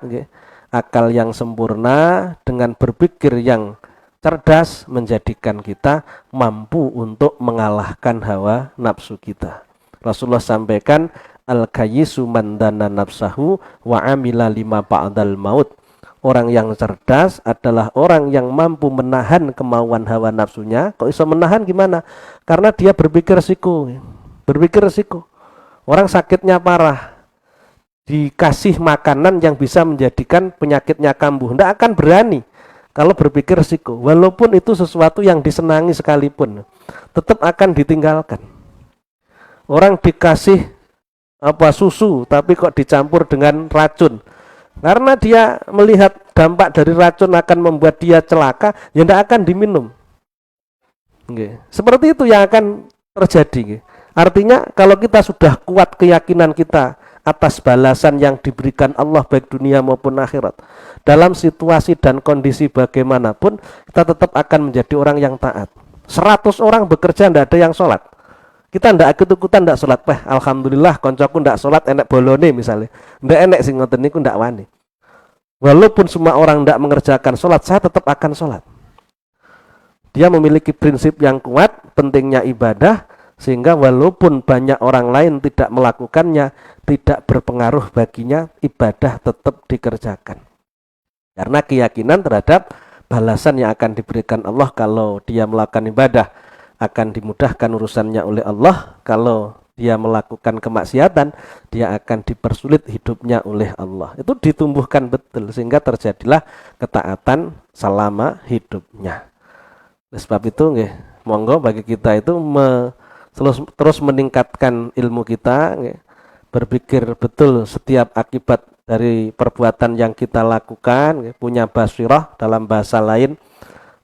akal yang sempurna, dengan berpikir yang cerdas, menjadikan kita mampu untuk mengalahkan hawa nafsu kita. Rasulullah sampaikan, Al-kayyisu man dana nafsahu wa amila lima ba'dal maut. Orang yang cerdas adalah orang yang mampu menahan kemauan hawa nafsunya. Kok bisa menahan gimana? Karena dia berpikir resiko. Berpikir resiko. Orang sakitnya parah, dikasih makanan yang bisa menjadikan penyakitnya kambuh, tidak akan berani kalau berpikir resiko. Walaupun itu sesuatu yang disenangi sekalipun, tetap akan ditinggalkan. Orang dikasih susu tapi kok dicampur dengan racun, karena dia melihat dampak dari racun akan membuat dia celaka, ya tidak akan diminum. Seperti itu yang akan terjadi. Artinya kalau kita sudah kuat keyakinan kita atas balasan yang diberikan Allah baik dunia maupun akhirat, dalam situasi dan kondisi bagaimanapun kita tetap akan menjadi orang yang taat. 100 orang bekerja tidak ada yang sholat, kita tidak ikut-ikutan tidak sholat. Alhamdulillah koncoku tidak sholat, enek bolone misalnya, tidak enek sing ngoten niku tidak wani. Walaupun semua orang tidak mengerjakan sholat, saya tetap akan sholat. Dia memiliki prinsip yang kuat, pentingnya ibadah, sehingga walaupun banyak orang lain tidak melakukannya, tidak berpengaruh baginya, ibadah tetap dikerjakan. Karena keyakinan terhadap balasan yang akan diberikan Allah kalau dia melakukan ibadah, akan dimudahkan urusannya oleh Allah. Kalau dia melakukan kemaksiatan, dia akan dipersulit hidupnya oleh Allah. Itu ditumbuhkan betul, sehingga terjadilah ketaatan selama hidupnya. Oleh sebab itu, monggo bagi kita itu terus meningkatkan ilmu kita, berpikir betul setiap akibat dari perbuatan yang kita lakukan, punya basirah. Dalam bahasa lain,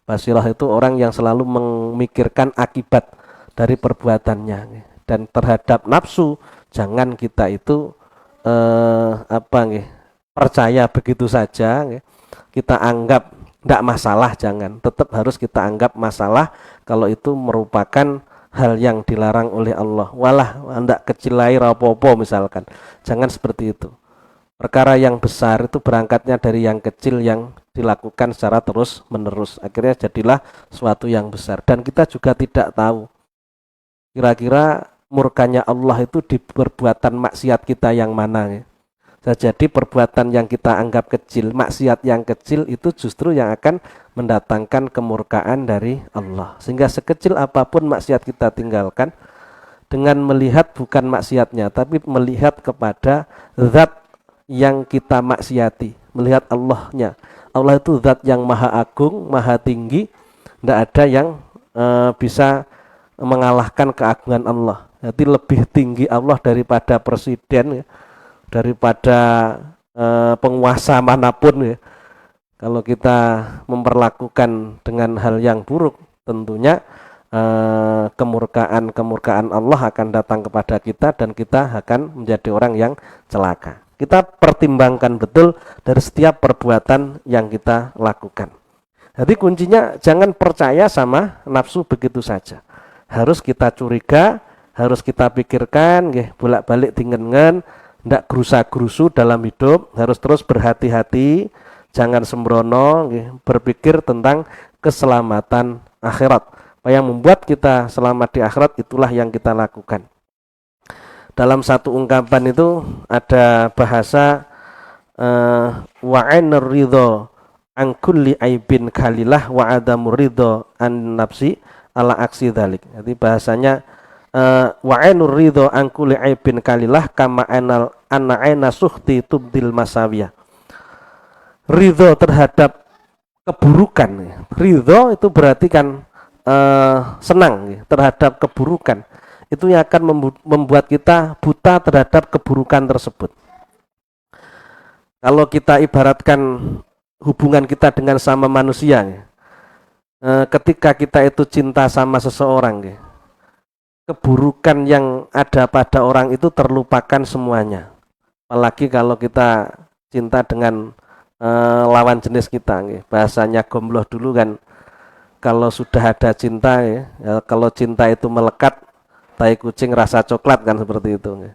basirah itu orang yang selalu memikirkan akibat dari perbuatannya. Dan terhadap nafsu, jangan kita itu percaya begitu saja, kita anggap tidak masalah, jangan. Tetap harus kita anggap masalah kalau itu merupakan hal yang dilarang oleh Allah. Walah, hendak kecil lahir apa-apa misalkan. Jangan seperti itu. Perkara yang besar itu berangkatnya dari yang kecil yang dilakukan secara terus menerus. Akhirnya jadilah suatu yang besar. Dan kita juga tidak tahu kira-kira murkanya Allah itu di perbuatan maksiat kita yang mana. Jadi perbuatan yang kita anggap kecil, maksiat yang kecil itu justru yang akan mendatangkan kemurkaan dari Allah. Sehingga sekecil apapun maksiat kita tinggalkan dengan melihat bukan maksiatnya, tapi melihat kepada zat yang kita maksiati, melihat Allahnya. Allah itu zat yang maha agung, maha tinggi, tidak ada yang bisa mengalahkan keagungan Allah. Jadi lebih tinggi Allah daripada presiden, daripada penguasa manapun. Kalau kita memperlakukan dengan hal yang buruk, tentunya kemurkaan Allah akan datang kepada kita dan kita akan menjadi orang yang celaka. Kita pertimbangkan betul dari setiap perbuatan yang kita lakukan. Jadi kuncinya jangan percaya sama nafsu begitu saja. Harus kita curiga, harus kita pikirkan, bolak-balik dengan tidak gerusa-gerusu dalam hidup, harus terus berhati-hati, jangan sembrono, berpikir tentang keselamatan akhirat. Apa yang membuat kita selamat di akhirat, itulah yang kita lakukan. Dalam satu ungkapan itu ada bahasa wa'anur ridho an kulli aibin kalilah wa adamur ridho an nafsi ala aksi dhalik. Jadi bahasanya wa'anur ridho an kulli aibin kalilah kama anal ana'ina suhti tubdil masawiyah. Ridho terhadap keburukan. Ridho itu berarti kan senang terhadap keburukan. Itu yang akan membuat kita buta terhadap keburukan tersebut. Kalau kita ibaratkan hubungan kita dengan sama manusia, ketika kita itu cinta sama seseorang, keburukan yang ada pada orang itu terlupakan semuanya. Apalagi kalau kita cinta dengan lawan jenis kita, bahasanya gombloh dulu kan. Kalau sudah ada cinta, kalau cinta itu melekat, tai kucing rasa coklat kan, seperti itu.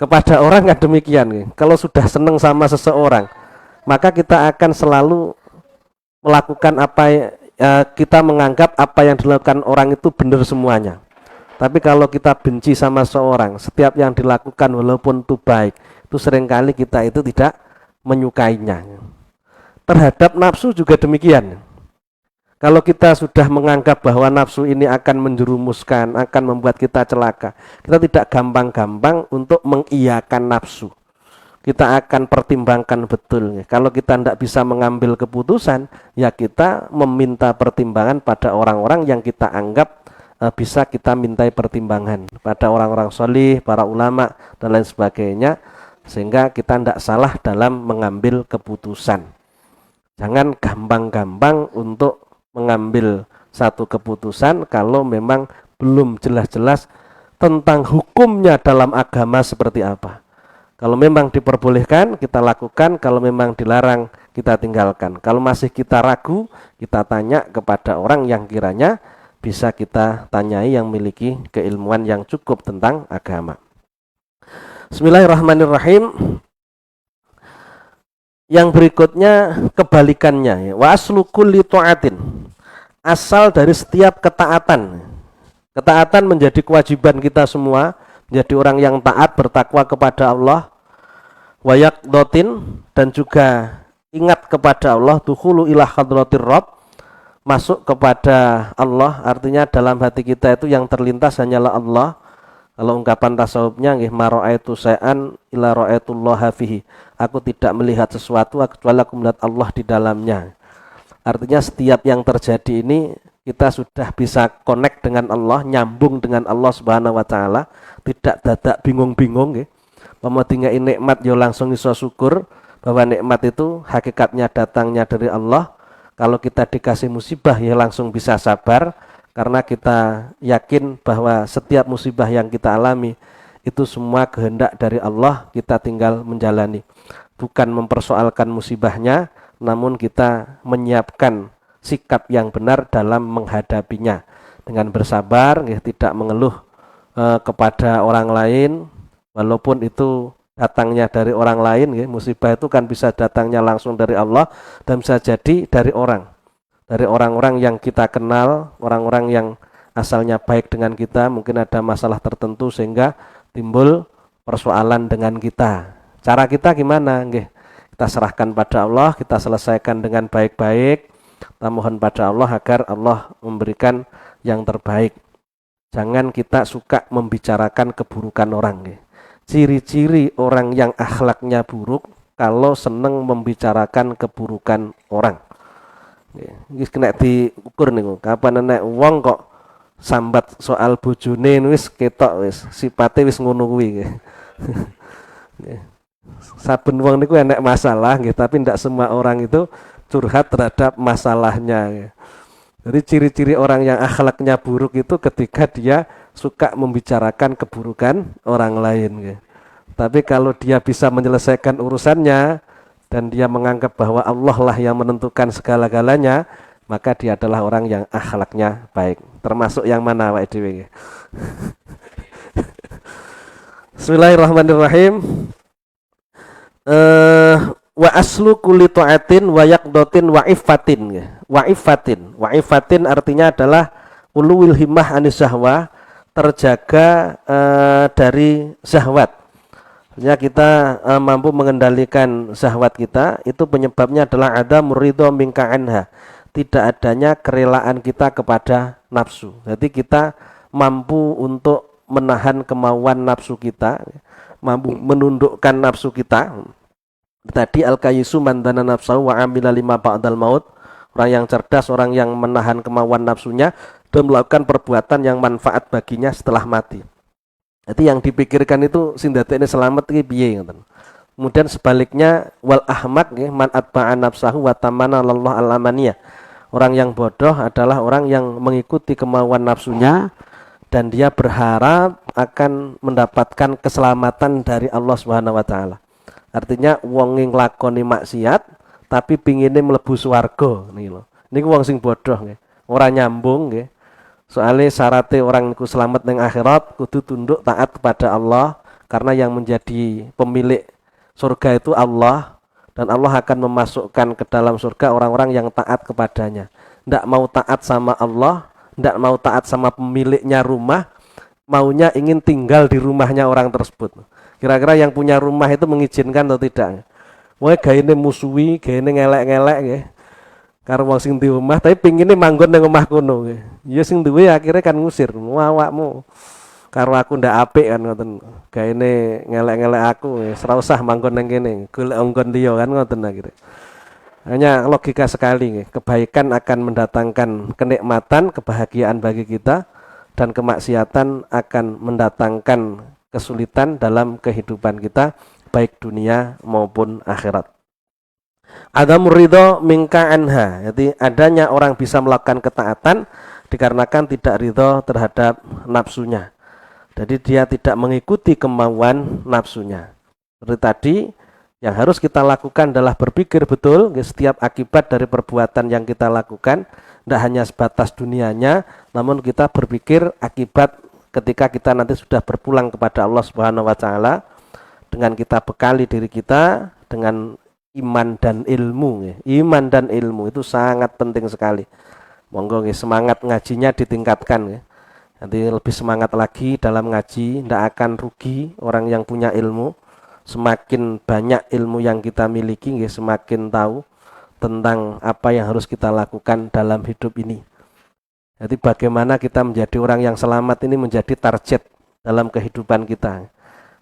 Kepada orang kan demikian. Kalau sudah senang sama seseorang, maka kita akan selalu melakukan kita menganggap apa yang dilakukan orang itu benar semuanya. Tapi kalau kita benci sama seorang, setiap yang dilakukan walaupun itu baik, itu seringkali kita itu tidak menyukainya. Terhadap nafsu juga demikian. Kalau kita sudah menganggap bahwa nafsu ini akan menjerumuskan, akan membuat kita celaka, kita tidak gampang-gampang untuk mengiyakan nafsu. Kita akan pertimbangkan betul. Kalau kita tidak bisa mengambil keputusan, ya kita meminta pertimbangan pada orang-orang yang kita anggap bisa kita mintai pertimbangan. Pada orang-orang solih, para ulama, dan lain sebagainya. Sehingga kita tidak salah dalam mengambil keputusan. Jangan gampang-gampang untuk mengambil satu keputusan kalau memang belum jelas-jelas tentang hukumnya dalam agama seperti apa. Kalau memang diperbolehkan, kita lakukan. Kalau memang dilarang, kita tinggalkan. Kalau masih kita ragu, kita tanya kepada orang yang kiranya bisa kita tanyai, yang memiliki keilmuan yang cukup tentang agama. Bismillahirrahmanirrahim. Yang berikutnya kebalikannya, wa aslu kulli ta'atin, asal dari setiap ketaatan. Ketaatan menjadi kewajiban kita semua, menjadi orang yang taat, bertakwa kepada Allah. Wa yaqdatin, dan juga ingat kepada Allah, dukhulu ila hadratir rabb, masuk kepada Allah, artinya dalam hati kita itu yang terlintas hanyalah Allah. Kalau ungkapan tasawufnya nggih, ma ra'aitu syai'an illa ra'aitullaha fihi. Aku tidak melihat sesuatu kecuali aku melihat Allah di dalamnya. Artinya setiap yang terjadi ini kita sudah bisa connect dengan Allah, nyambung dengan Allah Subhanahu wa taala, tidak dadak bingung-bingung nggih. Pemodingai nikmat yo langsung iso syukur bahwa nikmat itu hakikatnya datangnya dari Allah. Kalau kita dikasih musibah ya langsung bisa sabar, karena kita yakin bahwa setiap musibah yang kita alami itu semua kehendak dari Allah, kita tinggal menjalani. Bukan mempersoalkan musibahnya, namun kita menyiapkan sikap yang benar dalam menghadapinya. Dengan bersabar, tidak mengeluh kepada orang lain, walaupun itu datangnya dari orang lain. Musibah itu kan bisa datangnya langsung dari Allah, dan bisa jadi dari orang-orang yang kita kenal, orang-orang yang asalnya baik dengan kita. Mungkin ada masalah tertentu sehingga timbul persoalan dengan kita. Cara kita gimana? Kita serahkan pada Allah, kita selesaikan dengan baik-baik. Kita mohon pada Allah agar Allah memberikan yang terbaik. Jangan kita suka membicarakan keburukan orang. Ciri-ciri orang yang akhlaknya buruk kalau seneng membicarakan keburukan orang. Wis kena diukur niku. Kapan nek wong kok sambat soal bojone wis ketok wis sipate wis ngono kuwi nggih. Saben wong niku enek masalah nggih, tapi tidak semua orang itu curhat terhadap masalahnya nggih. Jadi ciri-ciri orang yang akhlaknya buruk itu ketika dia suka membicarakan keburukan orang lain nggih. Tapi kalau dia bisa menyelesaikan urusannya dan dia menganggap bahwa Allah lah yang menentukan segala-galanya, maka dia adalah orang yang akhlaknya baik. Termasuk yang mana Pak Dewi? Bismillahirrahmanirrahim. Wa aslu kulli ta'atin wa yaqdatin wa iffatin. Wa iffatin artinya adalah uluwil himmah anis syahwah, terjaga dari syahwat. Artinya kita mampu mengendalikan syahwat kita, itu penyebabnya adalah ada muridho minka anha, tidak adanya kerelaan kita kepada nafsu. Jadi kita mampu untuk menahan kemauan nafsu kita, mampu menundukkan nafsu kita. Tadi al-kayisu mandana nafsahu wa amila lima ba'dal maut, orang yang cerdas, orang yang menahan kemauan nafsunya dan melakukan perbuatan yang manfaat baginya setelah mati. Jadi yang dipikirkan itu sindate ini selamat iki piye ngoten. Kemudian sebaliknya wal ahmak nggih, man atba'a nafsahu wa tamana lallah al-amaniyah. Orang yang bodoh adalah orang yang mengikuti kemauan nafsunya dan dia berharap akan mendapatkan keselamatan dari Allah Subhanahu wa taala. Artinya wong sing nglakoni maksiat tapi pingine mlebu swarga niki lho. Niku wong sing bodoh nggih. Ora nyambung nggih. Soalnya syaratnya orang itu selamat di akhirat kudu tunduk taat kepada Allah, karena yang menjadi pemilik surga itu Allah, dan Allah akan memasukkan ke dalam surga orang-orang yang taat kepadanya. Tidak mau taat sama Allah, tidak mau taat sama pemiliknya rumah, maunya ingin tinggal di rumahnya orang tersebut. Kira-kira yang punya rumah itu mengizinkan atau tidak? Wah, gaene musuhi, gaene ngelek-ngelek nggih. Karo wong sing di omah tapi pingine manggon nang omah kono nggih. Ya sing duwe akhirnya kan ngusir, awakmu karo aku ndak apik kan ngoten. Gaene ngelek-ngelek aku wis ora usah manggon nang kene, golek nggon liya kan ngoten akhirnya. Hanya logika sekali nggih. Kebaikan akan mendatangkan kenikmatan, kebahagiaan bagi kita dan kemaksiatan akan mendatangkan kesulitan dalam kehidupan kita baik dunia maupun akhirat. Adamur ridho mingka anha, jadi adanya orang bisa melakukan ketaatan dikarenakan tidak ridho terhadap nafsunya. Jadi dia tidak mengikuti kemauan nafsunya. Seperti tadi, yang harus kita lakukan adalah berpikir betul setiap akibat dari perbuatan yang kita lakukan, tidak hanya sebatas dunianya, namun kita berpikir akibat ketika kita nanti sudah berpulang kepada Allah Subhanahu wa taala, dengan kita bekali diri kita dengan iman dan ilmu. Iman dan ilmu itu sangat penting sekali. Monggo semangat ngajinya ditingkatkan. Nanti lebih semangat lagi dalam ngaji, tidak akan rugi orang yang punya ilmu. Semakin banyak ilmu yang kita miliki, semakin tahu tentang apa yang harus kita lakukan dalam hidup ini. Jadi bagaimana kita menjadi orang yang selamat ini menjadi target dalam kehidupan kita.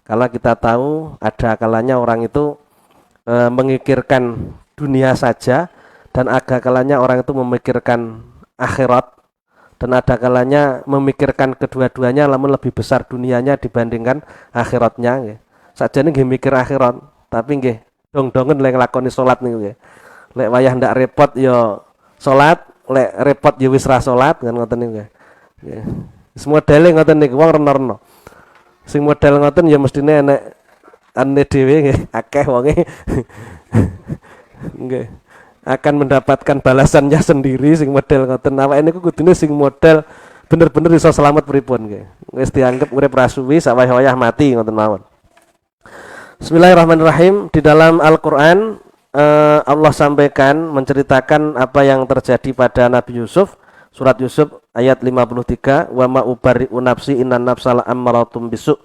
Kalau kita tahu ada kalanya orang itu memikirkan dunia saja, dan ada kalanya orang itu memikirkan akhirat, dan ada kalanya memikirkan kedua-duanya namun lebih besar dunianya dibandingkan akhiratnya. Saja nih mikir akhirat, tapi nggih dong-dongen lek nglakoni salat niku nggih. Lek wayah ndak repot ya salat, lek repot ya wis ra salat kan ngoten niku nggih. Nggih. Wis modele ngoten niku wong rena-rena. Sing model ngoten ya mestine enek ane dhewe nggih, akeh wonge. Nggih. Akan mendapatkan balasannya sendiri sing model ngoten. Awake niku kudune sing model bener-bener iso selamat pripun nggih. Wis dianggep urip ra suwi sak wayah mati ngoten mawon. Bismillahirrahmanirrahim. Di dalam Al-Quran Allah sampaikan, menceritakan apa yang terjadi pada Nabi Yusuf. Surat Yusuf ayat 53, wa ma ubari'u nafsi innan nafsa la'ammaratum bisu'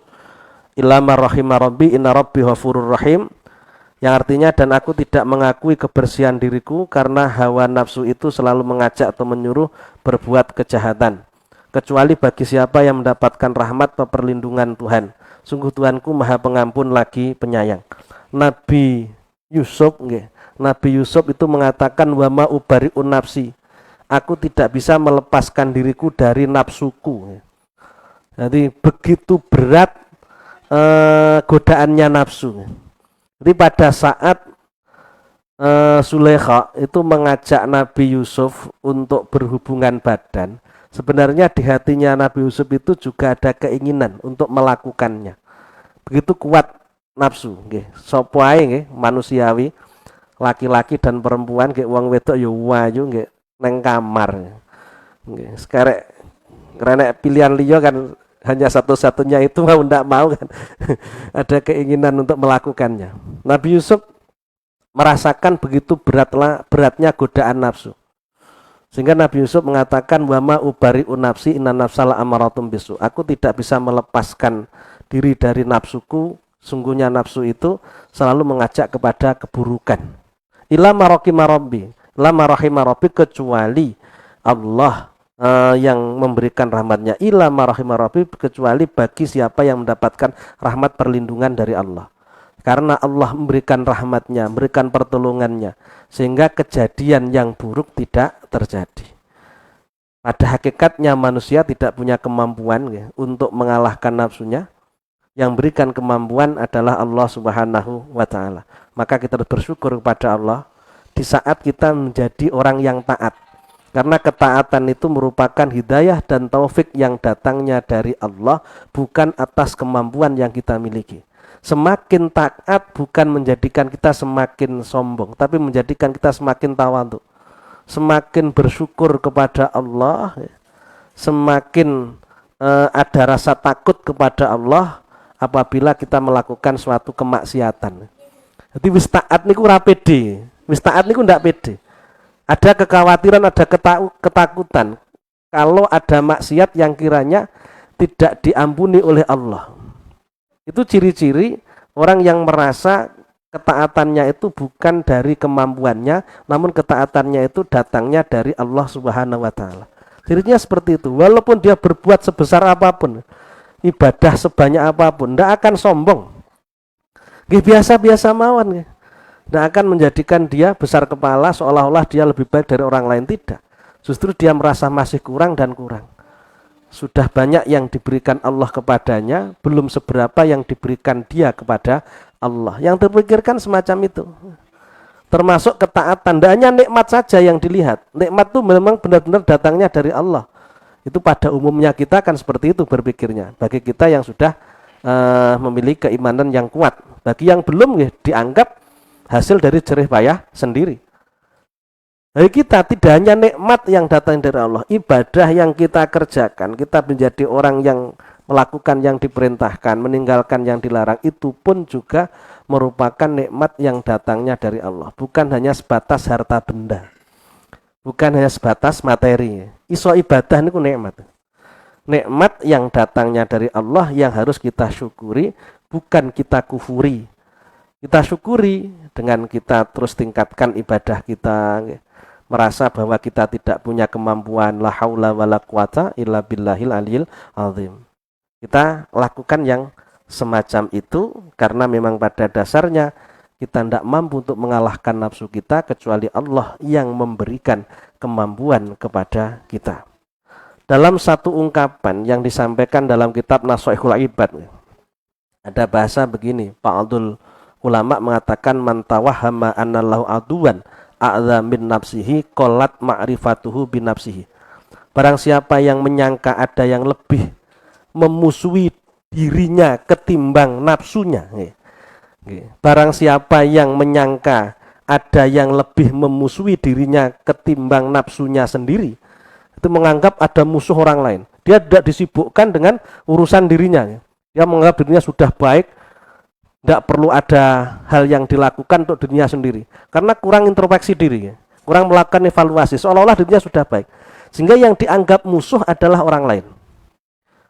illa ma rahima rabbi inna rabbi ghafurur rahim. Yang artinya, dan aku tidak mengakui kebersihan diriku karena hawa nafsu itu selalu mengajak atau menyuruh berbuat kejahatan, kecuali bagi siapa yang mendapatkan rahmat atau perlindungan Tuhan. Sungguh Tuhanku maha pengampun lagi penyayang. Nabi Yusuf itu mengatakan wa ma ubari'un nafsi, aku tidak bisa melepaskan diriku dari nafsuku. Jadi begitu berat godaannya nafsu. Jadi pada saat Zulaikha itu mengajak Nabi Yusuf untuk berhubungan badan, sebenarnya di hatinya Nabi Yusuf itu juga ada keinginan untuk melakukannya. Begitu kuat nafsu, nggih. Sapa ae nggih, manusiawi, laki-laki dan perempuan nggih, wong wedok ya wayu nggih nang kamar. Nggih, sekarek karena pilihan liya kan hanya satu-satunya itu mau ndak mau kan. Ada keinginan untuk melakukannya. Nabi Yusuf merasakan begitu beratnya godaan nafsu. Sehingga Nabi Yusuf mengatakan wa ma ubari'un nafsi inna nafsala amaratum bisu. Aku tidak bisa melepaskan diri dari nafsuku, sungguhnya nafsu itu selalu mengajak kepada keburukan. Illa ma rahima rabbi, la ma rahima rabbi, kecuali Allah yang memberikan rahmatnya. Illa ma rahima rabbi, kecuali bagi siapa yang mendapatkan rahmat perlindungan dari Allah. Karena Allah memberikan rahmatnya, memberikan pertolongannya, sehingga kejadian yang buruk tidak terjadi. Pada hakikatnya manusia tidak punya kemampuan ya, untuk mengalahkan nafsunya. Yang berikan kemampuan adalah Allah Subhanahu wa ta'ala. Maka kita bersyukur kepada Allah di saat kita menjadi orang yang taat. Karena ketaatan itu merupakan hidayah dan taufik yang datangnya dari Allah, bukan atas kemampuan yang kita miliki. Semakin taat bukan menjadikan kita semakin sombong, tapi menjadikan kita semakin tawadhu, semakin bersyukur kepada Allah, semakin ada rasa takut kepada Allah apabila kita melakukan suatu kemaksiatan. Jadi wis taat niku ora pede, wis taat niku ndak pede. Ada kekhawatiran, ada ketakutan kalau ada maksiat yang kiranya tidak diampuni oleh Allah. Itu ciri-ciri orang yang merasa ketaatannya itu bukan dari kemampuannya, namun ketaatannya itu datangnya dari Allah Subhanahu wa taala. Cirinya seperti itu. Walaupun dia berbuat sebesar apapun, ibadah sebanyak apapun, tidak akan sombong. Biasa-biasa mawon. Tidak akan menjadikan dia besar kepala seolah-olah dia lebih baik dari orang lain, tidak. Justru dia merasa masih kurang dan kurang. Sudah banyak yang diberikan Allah kepadanya, belum seberapa yang diberikan dia kepada Allah. Yang terpikirkan semacam itu. Termasuk ketaatan, tidak hanya nikmat saja yang dilihat. Nikmat itu memang benar-benar datangnya dari Allah. Itu pada umumnya kita kan seperti itu berpikirnya. Bagi kita yang sudah memiliki keimanan yang kuat. Bagi yang belum dianggap hasil dari jerih payah sendiri. Bagi kita tidak hanya nikmat yang datang dari Allah, ibadah yang kita kerjakan, kita menjadi orang yang melakukan yang diperintahkan, meninggalkan yang dilarang, itu pun juga merupakan nikmat yang datangnya dari Allah. Bukan hanya sebatas harta benda, bukan hanya sebatas materi. Iso ibadah ini nikmat. Nikmat yang datangnya dari Allah yang harus kita syukuri, bukan kita kufuri. Kita syukuri dengan kita terus tingkatkan ibadah kita, merasa bahwa kita tidak punya kemampuan, la haula wala quwata illa billahil aliyil azim. Kita lakukan yang semacam itu karena memang pada dasarnya kita tidak mampu untuk mengalahkan nafsu kita kecuali Allah yang memberikan kemampuan kepada kita. Dalam satu ungkapan yang disampaikan dalam kitab Nashihul Ibad, ada bahasa begini, Pak Abdul ulama mengatakan man tawahhama annallahu aduwan a'dza min nafsihi qalat ma'rifatuhu bi nafsihi. Barang siapa yang menyangka ada yang lebih memusuhi dirinya ketimbang nafsunya. Barang siapa yang menyangka ada yang lebih memusuhi dirinya ketimbang nafsunya sendiri, itu menganggap ada musuh orang lain. Dia tidak disibukkan dengan urusan dirinya. Dia menganggap dirinya sudah baik, tidak perlu ada hal yang dilakukan untuk dirinya sendiri. Karena kurang introspeksi diri, kurang melakukan evaluasi, seolah-olah dirinya sudah baik. Sehingga yang dianggap musuh adalah orang lain.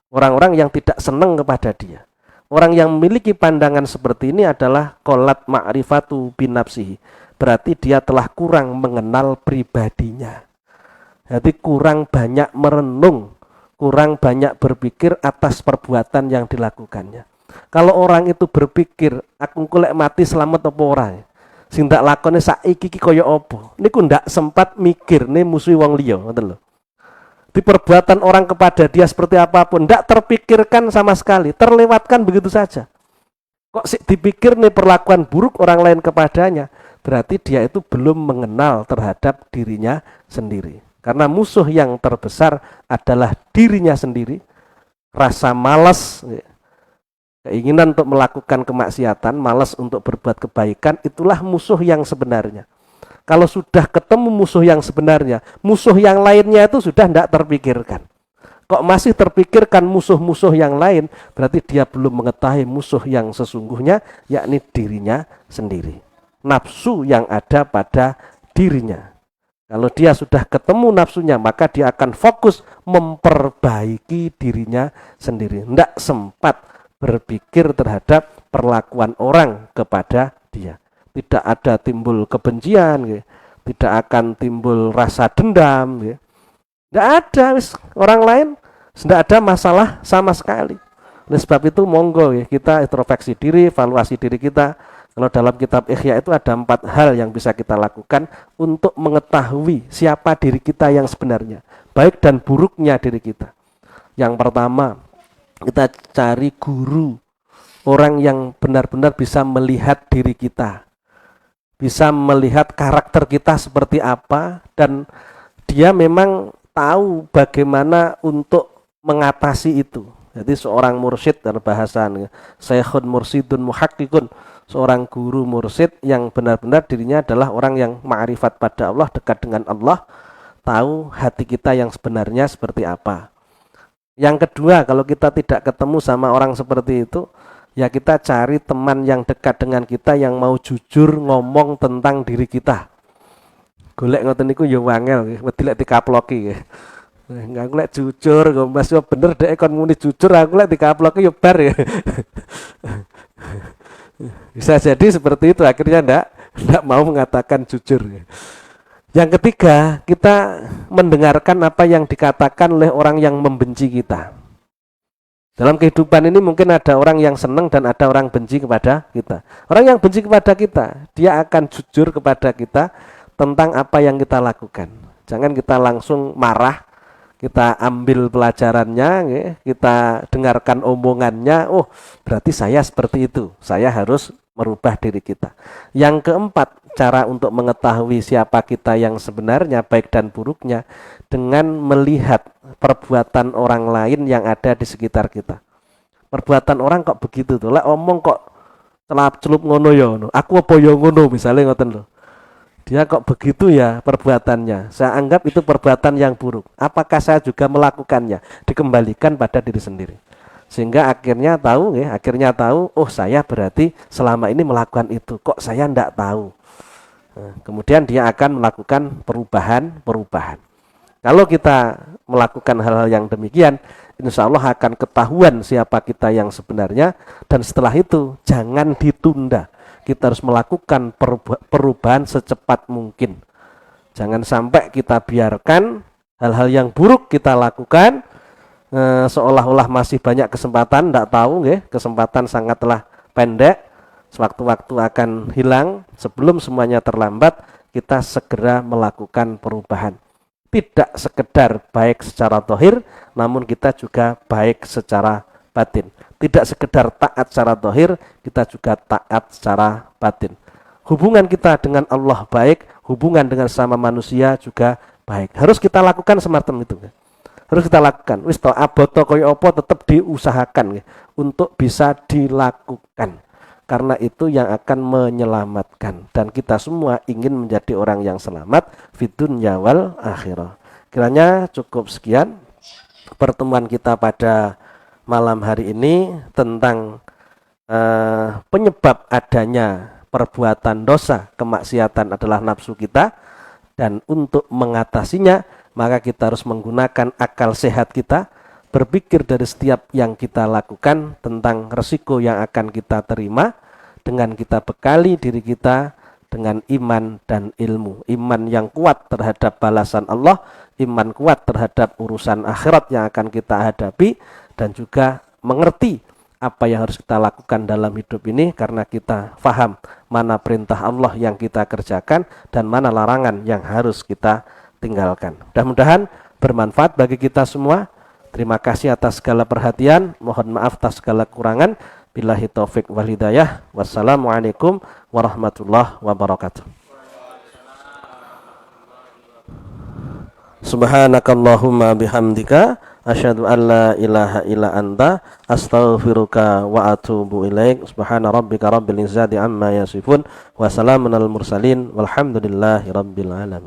Orang-orang yang tidak senang kepada dia. Orang yang memiliki pandangan seperti ini adalah qolat ma'rifatu binafsihi. Berarti dia telah kurang mengenal pribadinya. Jadi kurang banyak merenung, kurang banyak berpikir atas perbuatan yang dilakukannya. Kalau orang itu berpikir, aku kulek mati selamat apa ora, sing ndak lakone saiki iki kaya apa, niku ndak sempat mikir nih musuhi wong liya, ngoten lho. Di perbuatan orang kepada dia seperti apapun, ndak terpikirkan sama sekali, terlewatkan begitu saja. Kok sih dipikir nih perlakuan buruk orang lain kepadanya, berarti dia itu belum mengenal terhadap dirinya sendiri. Karena musuh yang terbesar adalah dirinya sendiri, rasa malas, keinginan untuk melakukan kemaksiatan, malas untuk berbuat kebaikan, itulah musuh yang sebenarnya. Kalau sudah ketemu musuh yang sebenarnya, musuh yang lainnya itu sudah tidak terpikirkan. Kok masih terpikirkan musuh-musuh yang lain, berarti dia belum mengetahui musuh yang sesungguhnya, yakni dirinya sendiri. Nafsu yang ada pada dirinya. Kalau dia sudah ketemu nafsunya, maka dia akan fokus memperbaiki dirinya sendiri. Tidak sempat berpikir terhadap perlakuan orang kepada dia. Tidak ada timbul kebencian, tidak akan timbul rasa dendam. Tidak ada, orang lain tidak ada masalah sama sekali. Oleh sebab itu monggo kita introspeksi diri, evaluasi diri kita. Kalau dalam kitab Ihya itu ada 4 hal yang bisa kita lakukan untuk mengetahui siapa diri kita yang sebenarnya, baik dan buruknya diri kita. Yang pertama, kita cari guru, orang yang benar-benar bisa melihat diri kita, bisa melihat karakter kita seperti apa, dan dia memang tahu bagaimana untuk mengatasi itu. Jadi seorang mursyid dalam bahasan Syekhun mursyidun muhakkikun, seorang guru mursyid yang benar-benar dirinya adalah orang yang ma'rifat pada Allah, dekat dengan Allah, tahu hati kita yang sebenarnya seperti apa. Yang kedua, kalau kita tidak ketemu sama orang seperti itu, ya kita cari teman yang dekat dengan kita yang mau jujur ngomong tentang diri kita. Golek ngoten niku ya wangel, wedi lek dikaploki. Aku lek jujur kok Mas yo bener dek kon muni jujur aku lek dikaplok yo bar ya. Bisa jadi seperti itu akhirnya ndak mau mengatakan jujur. Yang ketiga, kita mendengarkan apa yang dikatakan oleh orang yang membenci kita. Dalam kehidupan ini mungkin ada orang yang senang dan ada orang benci kepada kita. Orang yang benci kepada kita, dia akan jujur kepada kita tentang apa yang kita lakukan. Jangan kita langsung marah, kita ambil pelajarannya, kita dengarkan omongannya, oh berarti saya seperti itu, saya harus merubah diri kita. Yang keempat, cara untuk mengetahui siapa kita yang sebenarnya, baik dan buruknya, dengan melihat perbuatan orang lain yang ada di sekitar kita. Perbuatan orang kok begitu tuh, lah omong kok celap-celup ngono ya, aku apa ya ngono, misalnya ngoten loh. Dia kok begitu ya perbuatannya, saya anggap itu perbuatan yang buruk. Apakah saya juga melakukannya? Dikembalikan pada diri sendiri. Sehingga akhirnya tahu, oh saya berarti selama ini melakukan itu, kok saya ndak tahu. Nah, kemudian dia akan melakukan perubahan. Kalau kita melakukan hal-hal yang demikian, insya Allah akan ketahuan siapa kita yang sebenarnya, dan setelah itu jangan ditunda. Kita harus melakukan perubahan secepat mungkin. Jangan sampai kita biarkan hal-hal yang buruk kita lakukan, seolah-olah masih banyak kesempatan, tidak tahu, kesempatan sangatlah pendek, sewaktu-waktu akan hilang. Sebelum semuanya terlambat, kita segera melakukan perubahan. Tidak sekedar baik secara zahir, namun kita juga baik secara batin. Tidak sekedar taat secara zahir, kita juga taat secara batin. Hubungan kita dengan Allah baik, hubungan dengan sama manusia juga baik. Harus kita lakukan semacam itu. Harus kita lakukan. Wis to aboto koyo apa tetap diusahakan untuk bisa dilakukan. Karena itu yang akan menyelamatkan, dan kita semua ingin menjadi orang yang selamat fid dunya wal akhirah. Kiranya cukup sekian pertemuan kita pada malam hari ini tentang penyebab adanya perbuatan dosa, kemaksiatan adalah nafsu kita, dan untuk mengatasinya maka kita harus menggunakan akal sehat kita, berpikir dari setiap yang kita lakukan tentang resiko yang akan kita terima, dengan kita bekali diri kita dengan iman dan ilmu. Iman yang kuat terhadap balasan Allah, iman kuat terhadap urusan akhirat yang akan kita hadapi, dan juga mengerti apa yang harus kita lakukan dalam hidup ini karena kita faham mana perintah Allah yang kita kerjakan dan mana larangan yang harus kita tinggalkan. Mudah-mudahan bermanfaat bagi kita semua. Terima kasih atas segala perhatian, mohon maaf atas segala kurangan. Billahi taufik wal hidayah. Wassalamualaikum warahmatullahi wabarakatuh. Subhanakallahumma bihamdika asyhadu an la ilaha illa anta astaghfiruka wa atubu ilaik. Subhana rabbika rabbil izzati amma yasifun wa salamun alal mursalin walhamdulillahi rabbil alamin.